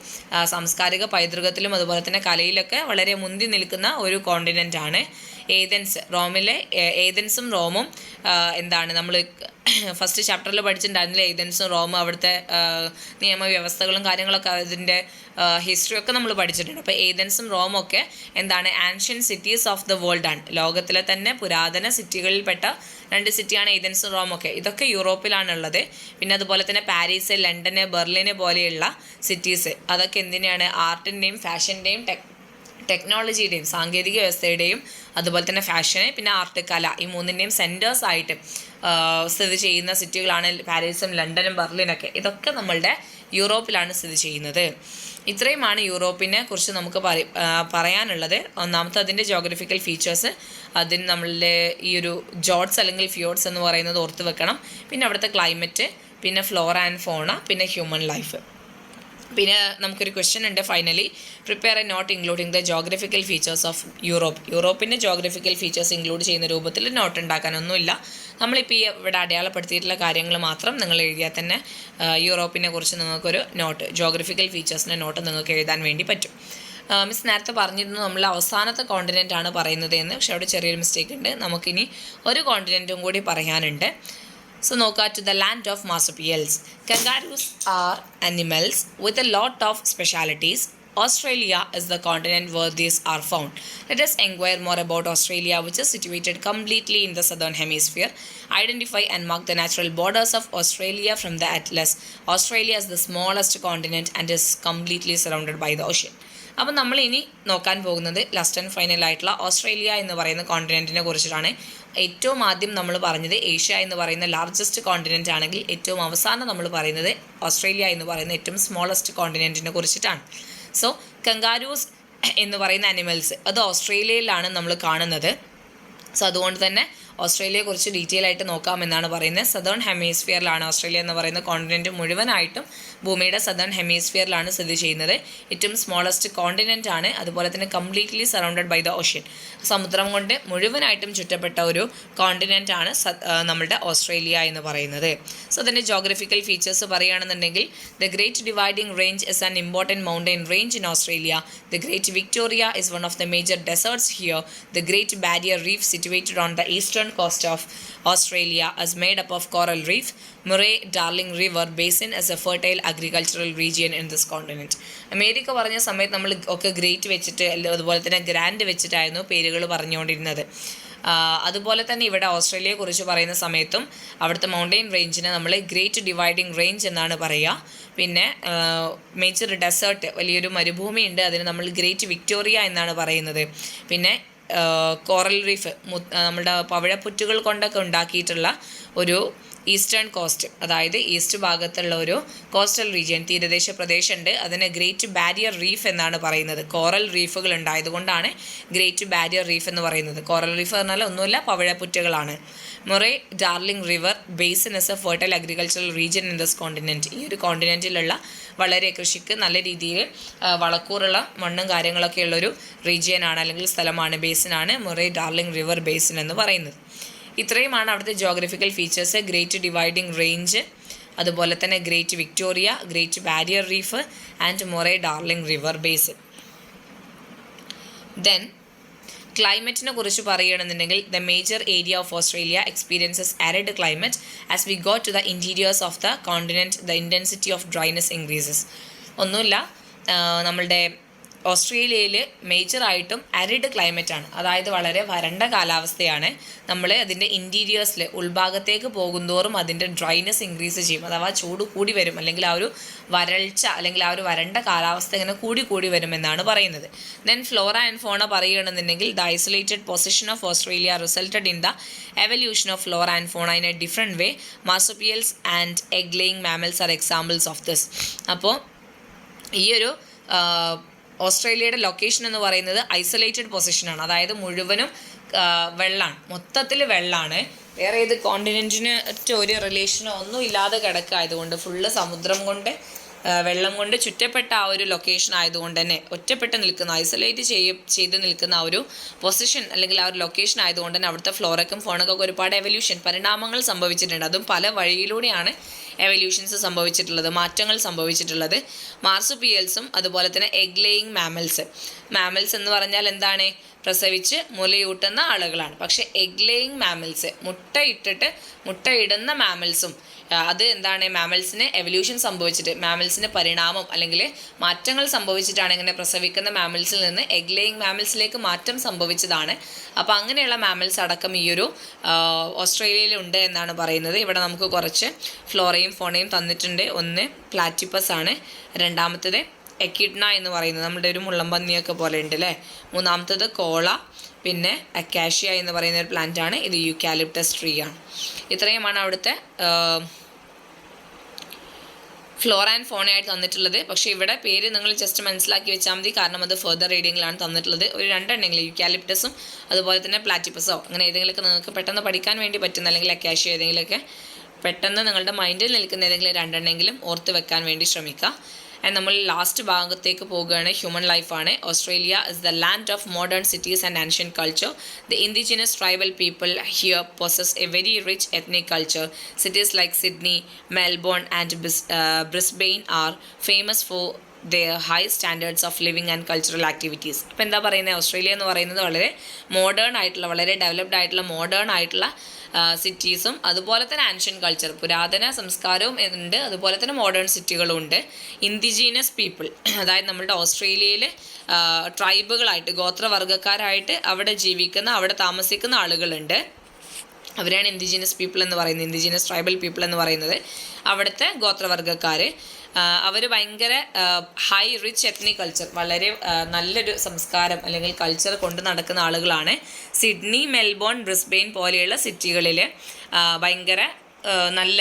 സാംസ്കാരിക പൈതൃകത്തിലും അതുപോലെ തന്നെ കലയിലൊക്കെ വളരെ മുന്തി നിൽക്കുന്ന ഒരു കോണ്ടിനെൻ്റ് ആണ്. ഏതൻസും റോമും എന്താണ് നമ്മൾ ഫസ്റ്റ് ചാപ്റ്ററിൽ പഠിച്ചിട്ടുണ്ടായിരുന്നില്ല. ഏതൻസും റോമും അവിടുത്തെ നിയമവ്യവസ്ഥകളും കാര്യങ്ങളൊക്കെ അതിൻ്റെ ഹിസ്റ്ററിയൊക്കെ നമ്മൾ പഠിച്ചിട്ടുണ്ട്. അപ്പോൾ ഏതൻസും റോമൊക്കെ എന്താണ് ancient cities of the world ആണ്. ലോകത്തിലെ തന്നെ പുരാതന സിറ്റികളിൽപ്പെട്ട രണ്ട് സിറ്റിയാണ് ഏതൻസും റോമൊക്കെ. ഇതൊക്കെ യൂറോപ്പിലാണുള്ളത്. പിന്നെ അതുപോലെ തന്നെ പാരീസ്, ലണ്ടന്, ബെർലിന് പോലെയുള്ള സിറ്റീസ് അതൊക്കെ എന്തിനാണ് ആർട്ടിൻ്റെയും ഫാഷൻ്റെയും ടെക്നോളജിയുടെയും സാങ്കേതിക വ്യവസ്ഥയുടെയും അതുപോലെ തന്നെ ഫാഷന് പിന്നെ ആർട്ട്, കല, ഈ മൂന്നിൻ്റെയും സെൻറ്റേഴ്സ് ആയിട്ട് സ്ഥിതി ചെയ്യുന്ന സിറ്റികളാണ് പാരീസും ലണ്ടനും ബെർലിനൊക്കെ. ഇതൊക്കെ നമ്മളുടെ യൂറോപ്പിലാണ് സ്ഥിതി ചെയ്യുന്നത്. ഇത്രയുമാണ് യൂറോപ്പിനെ കുറിച്ച് നമുക്ക് പറയാനുള്ളത്. ഒന്നാമത്തെ അതിൻ്റെ ജോഗ്രഫിക്കൽ ഫീച്ചേഴ്സ്, അതിന് നമ്മളുടെ ഈ ഒരു ജോർഡ്സ് അല്ലെങ്കിൽ ഫിയോർഡ്സ് എന്ന് പറയുന്നത് ഓർത്ത് വെക്കണം. പിന്നെ അവിടുത്തെ ക്ലൈമറ്റ്, പിന്നെ ഫ്ലോറ ആൻഡ് ഫോണ, പിന്നെ ഹ്യൂമൻ ലൈഫ്. പിന്നെ നമുക്കൊരു ക്വസ്റ്റ്യൻ ഉണ്ട് finally. Prepare a note including the geographical features of Europe. യൂറോപ്പിൻ്റെ ജോഗ്രഫിക്കൽ ഫീച്ചേഴ്സ് ഇൻക്ലൂഡ് ചെയ്യുന്ന രൂപത്തിൽ നോട്ട് ഉണ്ടാക്കാനൊന്നുമില്ല. നമ്മളിപ്പോൾ ഈ ഇവിടെ അടയാളപ്പെടുത്തിയിട്ടുള്ള കാര്യങ്ങൾ മാത്രം നിങ്ങൾ എഴുതിയാൽ തന്നെ യൂറോപ്പിനെ കുറിച്ച് നിങ്ങൾക്കൊരു നോട്ട്, ജോഗ്രഫിക്കൽ ഫീച്ചേഴ്സിൻ്റെ നോട്ട് നിങ്ങൾക്ക് എഴുതാൻ വേണ്ടി പറ്റും. മിസ് നേരത്തെ പറഞ്ഞിരുന്നു നമ്മൾ അവസാനത്തെ കോണ്ടിനെൻ്റ് ആണ് പറയുന്നത് എന്ന്. പക്ഷേ അവിടെ ചെറിയൊരു മിസ്റ്റേക്ക് ഉണ്ട്. നമുക്കിനി ഒരു കോണ്ടിനെൻറ്റും കൂടി പറയാനുണ്ട്. So നോക്കുക, to the land of marsupials. Kangaroos are animals with a lot of specialities. Australia is the continent where these are found. Let us inquire more about Australia, which is situated completely in the southern hemisphere. Identify and mark the natural borders of Australia from the atlas. Australia is the smallest continent and is completely surrounded by the ocean. അപ്പോൾ നമ്മൾ ഇനി നോക്കാൻ പോകുന്നത് last and final ആയിട്ടുള്ള Australia എന്ന് പറയുന്ന കോണ്ടിനെൻറ്റിനെ കുറിച്ചിട്ടാണ്. ഏറ്റവും ആദ്യം നമ്മൾ പറഞ്ഞത് ഏഷ്യ എന്ന് പറയുന്ന ലാർജസ്റ്റ് കോണ്ടിനെൻ്റ് ആണെങ്കിൽ ഏറ്റവും അവസാനം നമ്മൾ പറയുന്നത് ഓസ്ട്രേലിയ എന്ന് പറയുന്ന ഏറ്റവും സ്മോളസ്റ്റ് കോണ്ടിനെൻറ്റിനെ കുറിച്ചിട്ടാണ്. സോ കങ്കാരൂസ് എന്ന് പറയുന്ന അനിമൽസ് അത് ഓസ്ട്രേലിയയിലാണ് നമ്മൾ കാണുന്നത്. സോ അതുകൊണ്ട് തന്നെ ഓസ്ട്രേലിയയെക്കുറിച്ച് ഡീറ്റെയിൽ ആയിട്ട് നോക്കാമെന്നാണ് പറയുന്നത്. സദേൺ ഹെമിസ്ഫിയറിലാണ് ഓസ്ട്രേലിയ എന്ന് പറയുന്ന കോണ്ടിനെൻറ്റ് മുഴുവനായിട്ടും ഭൂമിയുടെ സദേൺ ഹെമിസ്ഫിയറിലാണ് സ്ഥിതി ചെയ്യുന്നത്. ഏറ്റവും സ്മോളസ്റ്റ് കോണ്ടിനെൻ്റ് ആണ്. അതുപോലെ തന്നെ completely surrounded by the ocean, സമുദ്രം കൊണ്ട് മുഴുവനായിട്ടും ചുറ്റപ്പെട്ട ഒരു കോണ്ടിനെൻ്റ് ആണ് നമ്മളുടെ ഓസ്ട്രേലിയ എന്ന് പറയുന്നത്. സോ അതിൻ്റെ ജോഗ്രഫിക്കൽ ഫീച്ചേഴ്സ് പറയുകയാണെന്നുണ്ടെങ്കിൽ the great dividing range is an important mountain range in Australia. The great Victoria is one of the major deserts here. The great barrier reef situated on the eastern coast of Australia is made up of coral reef. Murray-Darling River Basin is a fertile agricultural region in this continent. America പറഞ്ഞ സമയത്ത് നമ്മൾ ഒക്കെ great വെച്ചിട്ട് അതുപോലെ തന്നെ grand വെച്ചിട്ടായിരുന്നു പേരുകൾ പറഞ്ഞുകൊണ്ടിരുന്നത്. അതുപോലെ തന്നെ ഇവിടെ ഓസ്ട്രേലിയയെ കുറിച്ച് പറയുന്ന സമയത്തും അവിടുത്തെ മൗണ്ടെയിൻ റേഞ്ചിനെ നമ്മൾ ഗ്രേറ്റ് ഡിവൈഡിംഗ് റേഞ്ച് എന്നാണ് പറയുക. പിന്നെ മേജർ ഡെസേർട്ട്, വലിയൊരു മരുഭൂമി ഉണ്ട്, അതിന് നമ്മൾ ഗ്രേറ്റ് വിക്ടോറിയ എന്നാണ് പറയുന്നത്. പിന്നെ കോറൽ റീഫ്, നമ്മുടെ പവിഴപ്പുറ്റുകൾ കൊണ്ടൊക്കെ ഉണ്ടാക്കിയിട്ടുള്ള ഒരു ഈസ്റ്റേൺ കോസ്റ്റ്, അതായത് ഈസ്റ്റ് ഭാഗത്തുള്ള ഒരു കോസ്റ്റൽ റീജിയൻ, തീരദേശ പ്രദേശമുണ്ട്, അതിനെ ഗ്രേറ്റ് ബാരിയർ റീഫ് എന്നാണ് പറയുന്നത്. കോറൽ റീഫുകൾ ഉണ്ടായതുകൊണ്ടാണ് ഗ്രേറ്റ് ബാരിയർ റീഫ് എന്ന് പറയുന്നത്. കോറൽ റീഫ് പറഞ്ഞാൽ ഒന്നുമില്ല, പവിഴപ്പുറ്റുകളാണ്. Murray Darling river basin is a fertile agricultural region in this continent. ഈ ഒരു കോണ്ടിനെൻറ്റിലുള്ള വളരെ കൃഷിക്ക് നല്ല രീതിയിൽ വളക്കൂറുള്ള മണ്ണും കാര്യങ്ങളൊക്കെ ഉള്ളൊരു റീജിയനാണ് അല്ലെങ്കിൽ സ്ഥലമാണ്, ബേസിനാണ് മൊറേ ഡാർലിംഗ് റിവർ ബേസിൻ എന്ന് പറയുന്നത്. ഇത്രയുമാണ് അവിടുത്തെ geographical features. Great dividing range, അതുപോലെ തന്നെ great Victoria, great barrier reef and Murray Darling river basin. Then ക്ലൈമറ്റിനെ കുറിച്ച് പറയുകയാണെന്നുണ്ടെങ്കിൽ the major area of Australia experiences arid climate. As we go to the interiors of the continent the intensity of dryness increases. ഒന്നുമില്ല, നമ്മളുടെ ഓസ്ട്രേലിയയിൽ മേജറായിട്ടും arid ക്ലൈമറ്റാണ്, അതായത് വളരെ വരണ്ട കാലാവസ്ഥയാണ്. നമ്മൾ അതിൻ്റെ ഇൻറ്റീരിയേഴ്സിൽ ഉൾഭാഗത്തേക്ക് പോകുന്തോറും അതിൻ്റെ ഡ്രൈനെസ് ഇൻക്രീസ് ചെയ്യും, അഥവാ ചൂട് കൂടി വരും, അല്ലെങ്കിൽ ആ ഒരു വരൾച്ച അല്ലെങ്കിൽ ആ ഒരു വരണ്ട കാലാവസ്ഥ ഇങ്ങനെ കൂടി വരുമെന്നാണ് പറയുന്നത്. ദെൻ ഫ്ലോറ ആൻഡ് ഫോണ പറയുകയാണെന്നുണ്ടെങ്കിൽ the isolated position of Australia resulted in the evolution of flora and fauna in a different way. Marsupials and egg laying mammals are examples of this. അപ്പോൾ ഈ ഒരു ഓസ്ട്രേലിയയുടെ ലൊക്കേഷൻ എന്ന് പറയുന്നത് isolated പൊസിഷനാണ്, അതായത് മുഴുവനും വെള്ളമാണ്, മൊത്തത്തിൽ വെള്ളമാണ്. വേറെ ഏത് കോണ്ടിനെൻറ്റിന് ഒരു റിലേഷനോ ഒന്നും ഇല്ലാതെ കിടക്കായതുകൊണ്ട്, ഫുള്ള് സമുദ്രം കൊണ്ട് വെള്ളം കൊണ്ട് ചുറ്റപ്പെട്ട ആ ഒരു ലൊക്കേഷൻ ആയതുകൊണ്ട് തന്നെ ഒറ്റപ്പെട്ട് നിൽക്കുന്ന, ഐസൊലേറ്റ് ചെയ്ത് നിൽക്കുന്ന ആ ഒരു പൊസിഷൻ അല്ലെങ്കിൽ ആ ഒരു ലൊക്കേഷൻ ആയതുകൊണ്ട് തന്നെ അവിടുത്തെ ഫ്ലോറയ്ക്കും ഫോണൊക്കെ ഒരുപാട് പരിണാമങ്ങൾ സംഭവിച്ചിട്ടുണ്ട്. അതും പല വഴിയിലൂടെയാണ് എവല്യൂഷൻസ് സംഭവിച്ചിട്ടുള്ളത്, മാറ്റങ്ങൾ സംഭവിച്ചിട്ടുള്ളത്. മാർസുപിയൽസും അതുപോലെ തന്നെ എഗ് ലേയിങ് മാമൽസ് എന്ന് പറഞ്ഞാൽ എന്താണ്? പ്രസവിച്ച് മുലയൂട്ടുന്ന ആളുകളാണ്. പക്ഷേ എഗ് ലേയിങ് മാമൽസ്, മുട്ടയിടുന്ന മാമൽസും, അത് എന്താണ്? മാമൽസിന് എവല്യൂഷൻ സംഭവിച്ചിട്ട്, മാമൽസിന് പരിണാമം അല്ലെങ്കിൽ മാറ്റങ്ങൾ സംഭവിച്ചിട്ടാണ് ഇങ്ങനെ പ്രസവിക്കുന്ന മാമൽസിൽ നിന്ന് എഗ് ലേയിങ് മാമൽസിലേക്ക് മാറ്റം സംഭവിച്ചതാണ്. അപ്പോൾ അങ്ങനെയുള്ള മാമൽസ് അടക്കം ഈ ഒരു ഓസ്ട്രേലിയയിൽ ഉണ്ട് എന്നാണ് പറയുന്നത്. ഇവിടെ നമുക്ക് കുറച്ച് ഫ്ലോറയും ഫോണയും തന്നിട്ടുണ്ട്. ഒന്ന് പ്ലാറ്റിപ്പസ് ആണ്, രണ്ടാമത്തേത് എക്കിഡ്ന എന്ന് പറയുന്നത് നമ്മുടെ ഒരു മുള്ളംപന്നിയൊക്കെ പോലെ ഉണ്ട് അല്ലേ, മൂന്നാമത്തേത് കോള, പിന്നെ അക്കാഷ്യ എന്ന് പറയുന്ന ഒരു പ്ലാന്റ് ആണ്. ഇത് യൂക്കാലിപ്റ്റസ് ട്രീ ആണ്. ഇത്രയുമാണ് അവിടുത്തെ ഫ്ലോറ ആൻഡ് ഫോണയായിട്ട് തന്നിട്ടുള്ളത്. പക്ഷേ ഇവിടെ പേര് നിങ്ങൾ ജസ്റ്റ് മനസ്സിലാക്കി വെച്ചാൽ മതി, കാരണം അത് ഫെർദർ റീഡിങ്ങിലാണ് തന്നിട്ടുള്ളത്. ഒരു രണ്ടെണ്ണെങ്കിലും യൂക്കാലിപ്റ്റസും അതുപോലെ തന്നെ പ്ലാറ്റിപ്പസോ അങ്ങനെ ഏതെങ്കിലുമൊക്കെ നിങ്ങൾക്ക് പെട്ടെന്ന് പഠിക്കാൻ വേണ്ടി പറ്റുന്ന, അല്ലെങ്കിൽ അക്കാഷ്യ ഏതെങ്കിലുമൊക്കെ പെട്ടെന്ന് നിങ്ങളുടെ മൈൻഡിൽ നിൽക്കുന്ന ഏതെങ്കിലും രണ്ടെണ്ണെങ്കിലും ഓർത്ത് വെക്കാൻ വേണ്ടി ശ്രമിക്കുക. ആൻഡ് നമ്മൾ ലാസ്റ്റ് ഭാഗത്തേക്ക് പോകുകയാണ്. ഹ്യൂമൻ ലൈഫാണ്. Australia is the land of modern cities and ancient culture. The indigenous tribal people here possess A very rich ethnic culture. Cities like Sydney, Melbourne and Brisbane R famous for their high standards of living and cultural activities. അപ്പോൾ എന്താ പറയുന്നത്, Australia എന്ന് പറയുന്നത് വളരെ modern ആയിട്ടുള്ള, വളരെ developed ആയിട്ടുള്ള modern ആയിട്ടുള്ള സിറ്റീസും അതുപോലെ തന്നെ ആൻഷ്യൻ കൾച്ചർ, പുരാതന സംസ്കാരവും ഉണ്ട്, അതുപോലെ തന്നെ മോഡേൺ സിറ്റികളും ഉണ്ട്. ഇൻഡിജീനസ് പീപ്പിൾ, അതായത് നമ്മുടെ ഓസ്ട്രേലിയയിൽ ട്രൈബുകളായിട്ട്, ഗോത്രവർഗ്ഗക്കാരായിട്ട് അവിടെ ജീവിക്കുന്ന, അവിടെ താമസിക്കുന്ന ആളുകളുണ്ട്. അവരാണ് ഇൻഡിജിനസ് പീപ്പിൾ എന്ന് പറയുന്നത്, ഇൻഡിജിനസ് ട്രൈബൽ പീപ്പിൾ എന്ന് പറയുന്നത്. അവിടുത്തെ ഗോത്രവർഗ്ഗക്കാർ അവർ ഭയങ്കര ഹൈ റിച്ച് എത്നിക് കൾച്ചർ, വളരെ നല്ലൊരു സംസ്കാരം അല്ലെങ്കിൽ കൾച്ചർ കൊണ്ട് നടക്കുന്ന ആളുകളാണ്. സിഡ്നി, മെൽബോൺ, ബ്രിസ്ബെയിൻ പോലെയുള്ള സിറ്റികളിൽ ഭയങ്കര നല്ല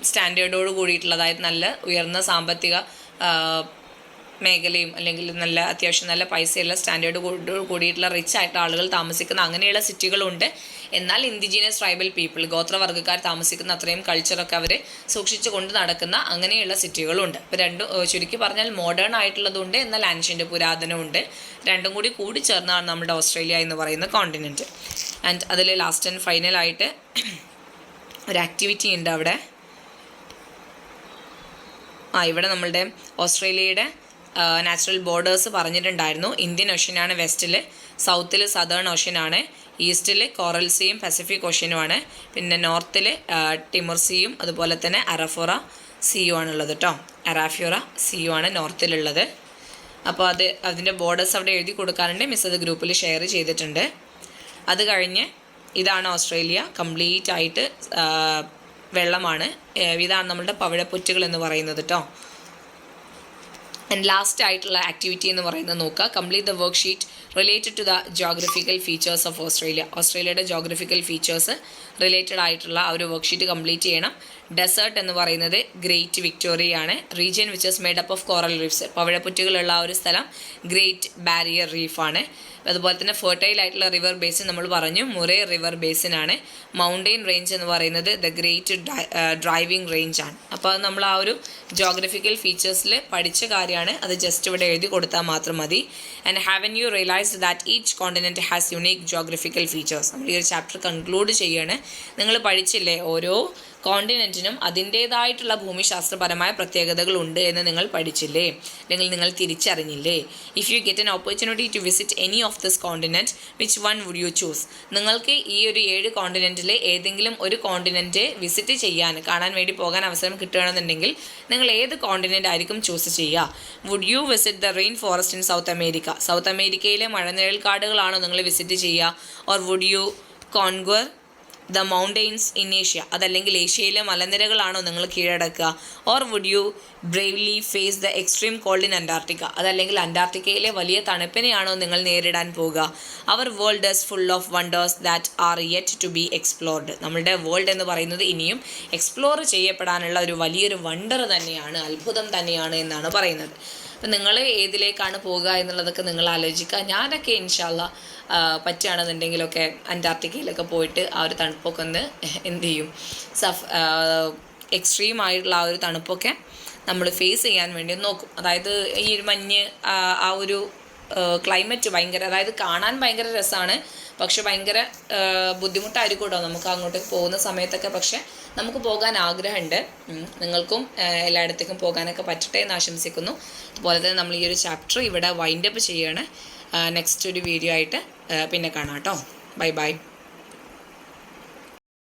സ്റ്റാൻഡേർഡോട് കൂടിയിട്ടുള്ള, അതായത് നല്ല ഉയർന്ന സാമ്പത്തിക മേഖലയും അല്ലെങ്കിൽ നല്ല അത്യാവശ്യം നല്ല പൈസയുള്ള സ്റ്റാൻഡേർഡ് കൂടിയിട്ടുള്ള റിച്ച് ആയിട്ട് ആളുകൾ താമസിക്കുന്ന അങ്ങനെയുള്ള സിറ്റികളുണ്ട്. എന്നാൽ ഇൻഡിജിനസ് ട്രൈബൽ പീപ്പിൾ, ഗോത്രവർഗ്ഗക്കാർ താമസിക്കുന്ന അത്രയും കൾച്ചറൊക്കെ അവർ സൂക്ഷിച്ചു കൊണ്ട് നടക്കുന്ന അങ്ങനെയുള്ള സിറ്റികളുണ്ട്. അപ്പോൾ രണ്ടും ചുരുക്കി പറഞ്ഞാൽ മോഡേൺ ആയിട്ടുള്ളതുണ്ട്, എന്നാൽ ആൻഷ്യൻ്റ് പുരാതനമുണ്ട്. രണ്ടും കൂടി ചേർന്നാണ് നമ്മുടെ ഓസ്ട്രേലിയ എന്ന് പറയുന്ന കോണ്ടിനെൻറ്റ്. ആൻഡ് അതിൽ ലാസ്റ്റ് ആൻഡ് ഫൈനലായിട്ട് ഒരു ആക്ടിവിറ്റി ഉണ്ട് അവിടെ. ഇവിടെ നമ്മളുടെ ഓസ്ട്രേലിയയുടെ നാച്ചുറൽ ബോർഡേഴ്സ് പറഞ്ഞിട്ടുണ്ടായിരുന്നു. ഇന്ത്യൻ ഓഷ്യനാണ് വെസ്റ്റിൽ, സൗത്തിൽ സദേൺ ഓഷ്യനാണ്, ഈസ്റ്റിൽ കോറൽ സീയും പസഫിക് ഓഷ്യനുമാണ്, പിന്നെ നോർത്തിൽ ടിമർ സീയും അതുപോലെ തന്നെ അറഫോറ സീയും ആണുള്ളത് കേട്ടോ. അറാഫ്യൂറ സീയും ആണ് നോർത്തിലുള്ളത്. അപ്പോൾ അതിൻ്റെ ബോർഡേഴ്സ് അവിടെ എഴുതി കൊടുക്കാറുണ്ട്. മിസ് അത് ഗ്രൂപ്പിൽ ഷെയർ ചെയ്തിട്ടുണ്ട്. അത് കഴിഞ്ഞ് ഇതാണ് ഓസ്ട്രേലിയ, കംപ്ലീറ്റ് ആയിട്ട് വെള്ളമാണ്. ഇതാണ് നമ്മളുടെ പവിഴപ്പുറ്റുകൾ എന്ന് പറയുന്നത് കേട്ടോ. ആൻഡ് ലാസ്റ്റ് ആയിട്ടുള്ള ആക്ടിവിറ്റി എന്ന് പറയുന്നത് നോക്കുക, complete the worksheet related to the geographical features of Australia. ഓസ്ട്രേലിയയുടെ ജോഗ്രഫിക്കൽ ഫീച്ചേഴ്സ് റിലേറ്റഡ് ആയിട്ടുള്ള ആ ഒരു വർക്ക് ഷീറ്റ് കംപ്ലീറ്റ് ചെയ്യണം. ഡെസേർട്ട് എന്ന് പറയുന്നത് ഗ്രേറ്റ് വിക്ടോറിയ ആണ്. Region which is made up of coral reefs, പവിഴപ്പുറ്റുകളുള്ള ആ ഒരു സ്ഥലം ഗ്രേറ്റ് ബാരിയർ റീഫാണ്. അതുപോലെ തന്നെ ഫെർട്ടൈൽ ആയിട്ടുള്ള റിവർ ബേസിൻ നമ്മൾ പറഞ്ഞു, മുറേ റിവർ ബേസിനാണ്. മൗണ്ടെയിൻ റേഞ്ച് എന്ന് പറയുന്നത് ദ ഗ്രേറ്റ് ഡ്രൈവിംഗ് റേഞ്ച് ആണ്. അപ്പോൾ നമ്മൾ ആ ഒരു ജോഗ്രഫിക്കൽ ഫീച്ചേഴ്സിൽ പഠിച്ച കാര്യമാണ്, അത് ജസ്റ്റ് ഇവിടെ എഴുതി കൊടുത്താൽ മാത്രം മതി. And haven't you realised that each continent has unique geographical features. നമ്മൾ ഈ ഒരു ചാപ്റ്റർ കൺക്ലൂഡ് ചെയ്യാണ്. നിങ്ങൾ പഠിച്ചില്ലേ, ഓരോ കോണ്ടിനെൻറ്റിനും അതിൻ്റേതായിട്ടുള്ള ഭൂമിശാസ്ത്രപരമായ പ്രത്യേകതകളുണ്ട് എന്ന് നിങ്ങൾ പഠിച്ചില്ലേ, അല്ലെങ്കിൽ നിങ്ങൾ തിരിച്ചറിഞ്ഞില്ലേ? If you get an opportunity to visit any of this continent, which one would you choose? നിങ്ങൾക്ക് ഈ ഒരു 7 കോണ്ടിനെൻറ്റിലെ ഏതെങ്കിലും ഒരു കോണ്ടിനെൻറ്റ് വിസിറ്റ് ചെയ്യാൻ, കാണാൻ വേണ്ടി പോകാൻ അവസരം കിട്ടുകയാണെന്നുണ്ടെങ്കിൽ നിങ്ങൾ ഏത് കോണ്ടിനെൻ്റ് ആയിരിക്കും ചൂസ് ചെയ്യുക? Would you visit the rain forest in south America? South അമേരിക്കയിലെ മഴനിഴൽ കാടുകളാണോ നിങ്ങൾ വിസിറ്റ് ചെയ്യുക? Or would you conquer the mountains in Asia? അതല്ലെങ്കിൽ ഏഷ്യയിലെ മലനിരകളാണോ നിങ്ങൾ കീഴടക്കുക? Or would you bravely face the extreme cold in Antarctica? അതല്ലെങ്കിൽ അന്റാർട്ടിക്കയിലെ വലിയ തണുപ്പിനെയാണോ നിങ്ങൾ നേരിടാൻ പോകുക? Our world is full of wonders that are yet to be explored. നമ്മുടെ വേൾഡ് എന്ന് പറയുന്നത് ഇനിയും എക്സ്പ്ലോർ ചെയ്യപ്പെടാനുള്ള ഒരു വലിയൊരു വണ്ടർ തന്നെയാണ്, അത്ഭുതം തന്നെയാണ് എന്നാണ് പറയുന്നത്. അപ്പം നിങ്ങൾ ഏതിലേക്കാണ് പോകുക എന്നുള്ളതൊക്കെ നിങ്ങൾ ആലോചിക്കുക. ഞാനൊക്കെ ഇൻഷാല്ല പറ്റുകയാണെന്നുണ്ടെങ്കിലൊക്കെ അന്റാർട്ടിക്കയിലൊക്കെ പോയിട്ട് ആ ഒരു തണുപ്പൊക്കെ ഒന്ന് എന്ത് ചെയ്യും, എക്സ്ട്രീം ആയിട്ടുള്ള ആ ഒരു തണുപ്പൊക്കെ നമ്മൾ ഫേസ് ചെയ്യാൻ വേണ്ടി നോക്കും. അതായത് ഈ മഞ്ഞ്, ആ ഒരു ക്ലൈമറ്റ് ഭയങ്കര, അതായത് കാണാൻ ഭയങ്കര രസമാണ്, പക്ഷെ ഭയങ്കര ബുദ്ധിമുട്ടായിരിക്കും കേട്ടോ നമുക്ക് അങ്ങോട്ട് പോകുന്ന സമയത്തൊക്കെ. പക്ഷെ നമുക്ക് പോകാൻ ആഗ്രഹമുണ്ട്. നിങ്ങൾക്കും എല്ലായിടത്തേക്കും പോകാനൊക്കെ പറ്റട്ടെ എന്ന് ആശംസിക്കുന്നു. അതുപോലെ തന്നെ നമ്മൾ ഈ ഒരു ചാപ്റ്റർ ഇവിടെ വൈൻഡപ്പ് ചെയ്യാണ്. നെക്സ്റ്റ് ഒരു വീഡിയോ ആയിട്ട് പിന്നെ കാണാം കേട്ടോ. Bye bye.